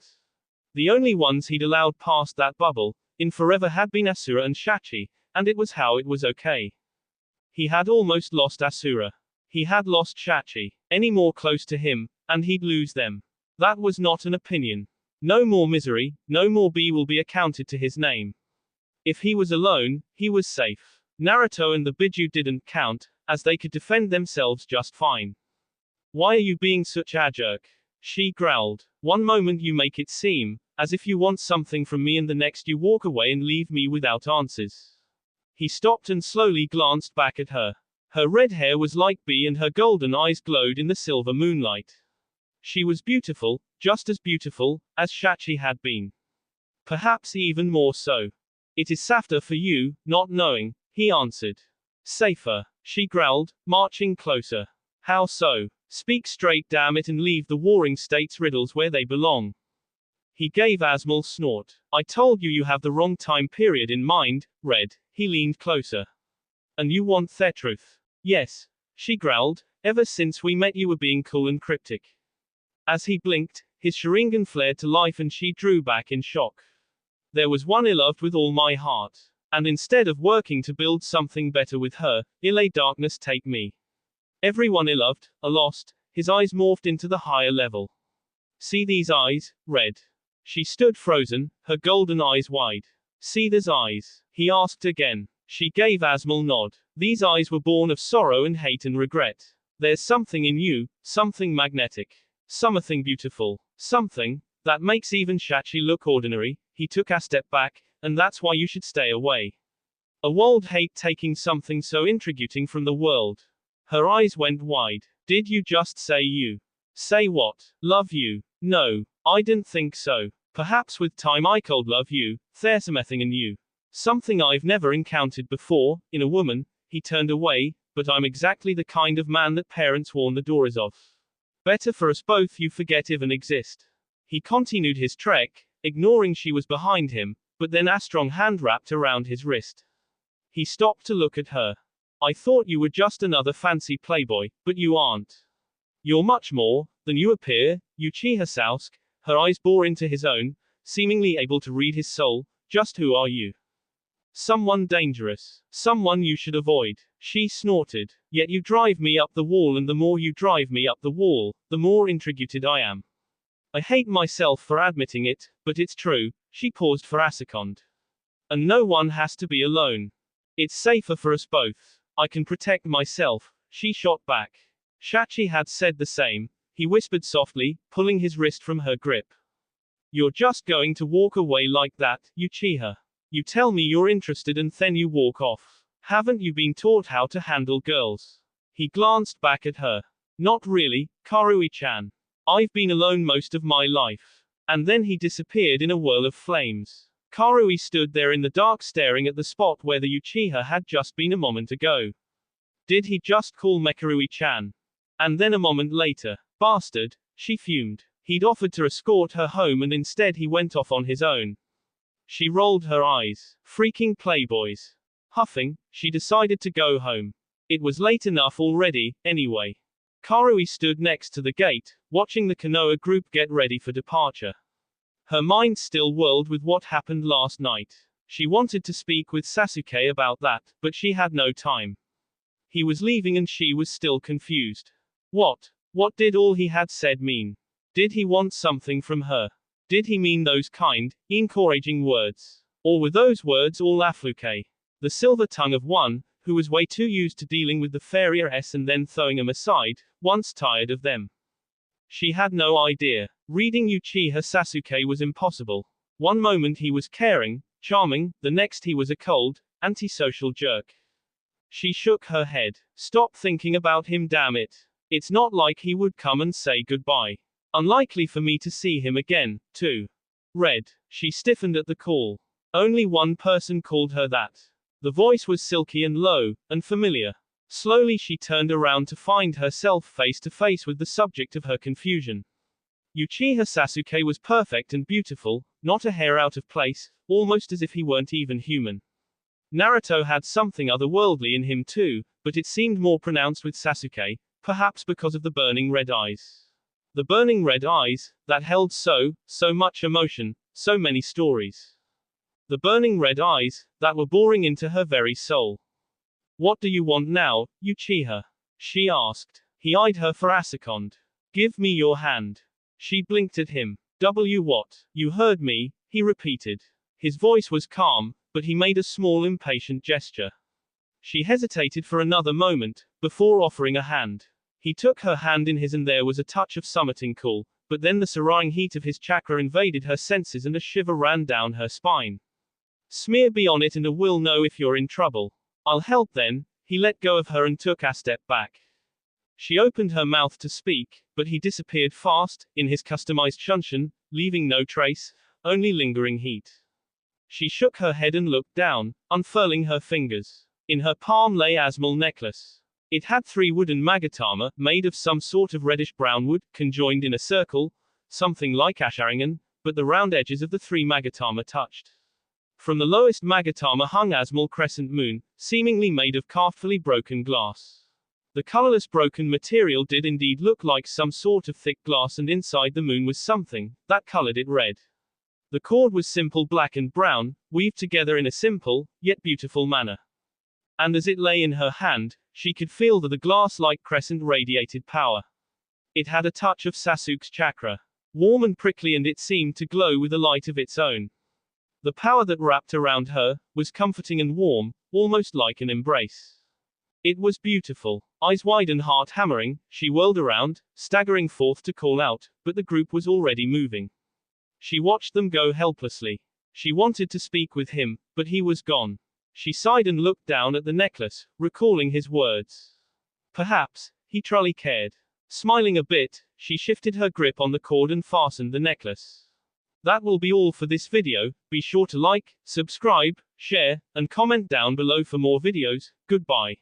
The only ones he'd allowed past that bubble, in forever, had been Ashura and Shachi, and it was how it was okay. He had almost lost Ashura. He had lost Shachi. Any more close to him, and he'd lose them. That was not an opinion. No more misery, no more B will be accounted to his name. If he was alone, he was safe. Naruto and the Biju didn't count, as they could defend themselves just fine. Why are you being such a jerk? She growled. One moment you make it seem as if you want something from me, and the next you walk away and leave me without answers. He stopped and slowly glanced back at her. Her red hair was like B, and her golden eyes glowed in the silver moonlight. She was beautiful, just as beautiful as Shachi had been. Perhaps even more so. It is safter for you, not knowing, he answered. Safer, she growled, marching closer. How so? Speak straight, damn it, and leave the Warring States riddles where they belong. He gave a small snort. I told you you have the wrong time period in mind, Red. He leaned closer. And you want their truth? Yes, she growled. Ever since we met you were being cool and cryptic. As he blinked, his Sharingan flared to life and she drew back in shock. There was one I loved with all my heart. And instead of working to build something better with her, Ile darkness take me. Everyone I loved, I lost. His eyes morphed into the higher level. See these eyes, Red? She stood frozen, her golden eyes wide. See these eyes? He asked again. She gave a small nod. These eyes were born of sorrow and hate and regret. There's something in you, something magnetic. Something beautiful. Something that makes even Shachi look ordinary. He took a step back, and that's why you should stay away. A world hate taking something so intriguing from the world. Her eyes went wide. Did you just say you? Say what? Love you? No, I didn't think so. Perhaps with time I could love you, there's something in you. Something I've never encountered before, in a woman. He turned away, but I'm exactly the kind of man that parents warn the doors of. Better for us both you forget even exist. He continued his trek, ignoring she was behind him, but then a strong hand wrapped around his wrist. He stopped to look at her. I thought you were just another fancy playboy, but you aren't. You're much more than you appear, Uchiha Sasuke. Her eyes bore into his own, seemingly able to read his soul. Just who are you? Someone dangerous. Someone you should avoid. She snorted. Yet you drive me up the wall, and the more you drive me up the wall, the more intrigued I am. I hate myself for admitting it, but it's true. She paused for a second. And no one has to be alone. It's safer for us both. I can protect myself, she shot back. Shachi had said the same. He whispered softly, pulling his wrist from her grip. You're just going to walk away like that, Uchiha. You tell me you're interested and then you walk off. Haven't you been taught how to handle girls? He glanced back at her. Not really, Karui-chan. I've been alone most of my life. And then he disappeared in a whirl of flames. Karui stood there in the dark staring at the spot where the Uchiha had just been a moment ago. Did he just call Mekarui-chan? And then a moment later, bastard, she fumed. He'd offered to escort her home and instead he went off on his own. She rolled her eyes. Freaking playboys. Huffing, she decided to go home. It was late enough already, anyway. Karui stood next to the gate, watching the Konoha group get ready for departure. Her mind still whirled with what happened last night. She wanted to speak with Sasuke about that, but she had no time. He was leaving and she was still confused. What did all he had said mean? Did he want something from her? Did he mean those kind, encouraging words? Or were those words all affluke? The silver tongue of one, who was way too used to dealing with the fairies and then throwing them aside, once tired of them. She had no idea. Reading Uchiha Sasuke was impossible. One moment he was caring, charming, the next he was a cold, antisocial jerk. She shook her head. Stop thinking about him, damn it. It's not like he would come and say goodbye. Unlikely for me to see him again, too. Red. She stiffened at the call. Only one person called her that. The voice was silky and low, and familiar. Slowly she turned around to find herself face to face with the subject of her confusion. Uchiha Sasuke was perfect and beautiful, not a hair out of place, almost as if he weren't even human. Naruto had something otherworldly in him too, but it seemed more pronounced with Sasuke, perhaps because of the burning red eyes. The burning red eyes, that held so much emotion, so many stories. The burning red eyes, that were boring into her very soul. What do you want now, Uchiha? She asked. He eyed her for a second. Give me your hand. She blinked at him. What? You heard me, he repeated. His voice was calm, but he made a small impatient gesture. She hesitated for another moment, before offering a hand. He took her hand in his and there was a touch of something cool, but then the surrounding heat of his chakra invaded her senses and a shiver ran down her spine. Smear be on it and we'll know if you're in trouble. I'll help then. He let go of her and took a step back. She opened her mouth to speak, but he disappeared fast, in his customized shunshin, leaving no trace, only lingering heat. She shook her head and looked down, unfurling her fingers. In her palm lay a small necklace. It had 3 wooden magatama, made of some sort of reddish-brown wood, conjoined in a circle, something like asharingan, but the round edges of the 3 magatama touched. From the lowest magatama hung a small crescent moon, seemingly made of carefully broken glass. The colorless broken material did indeed look like some sort of thick glass, and inside the moon was something that colored it red. The cord was simple black and brown, weaved together in a simple, yet beautiful manner. And as it lay in her hand, she could feel that the glass-like crescent radiated power. It had a touch of Sasuke's chakra. Warm and prickly, and it seemed to glow with a light of its own. The power that wrapped around her was comforting and warm, almost like an embrace. It was beautiful. Eyes wide and heart hammering, she whirled around, staggering forth to call out, but the group was already moving. She watched them go helplessly. She wanted to speak with him, but he was gone. She sighed and looked down at the necklace, recalling his words. Perhaps he truly cared. Smiling a bit, she shifted her grip on the cord and fastened the necklace. That will be all for this video. Be sure to like, subscribe, share, and comment down below for more videos. Goodbye.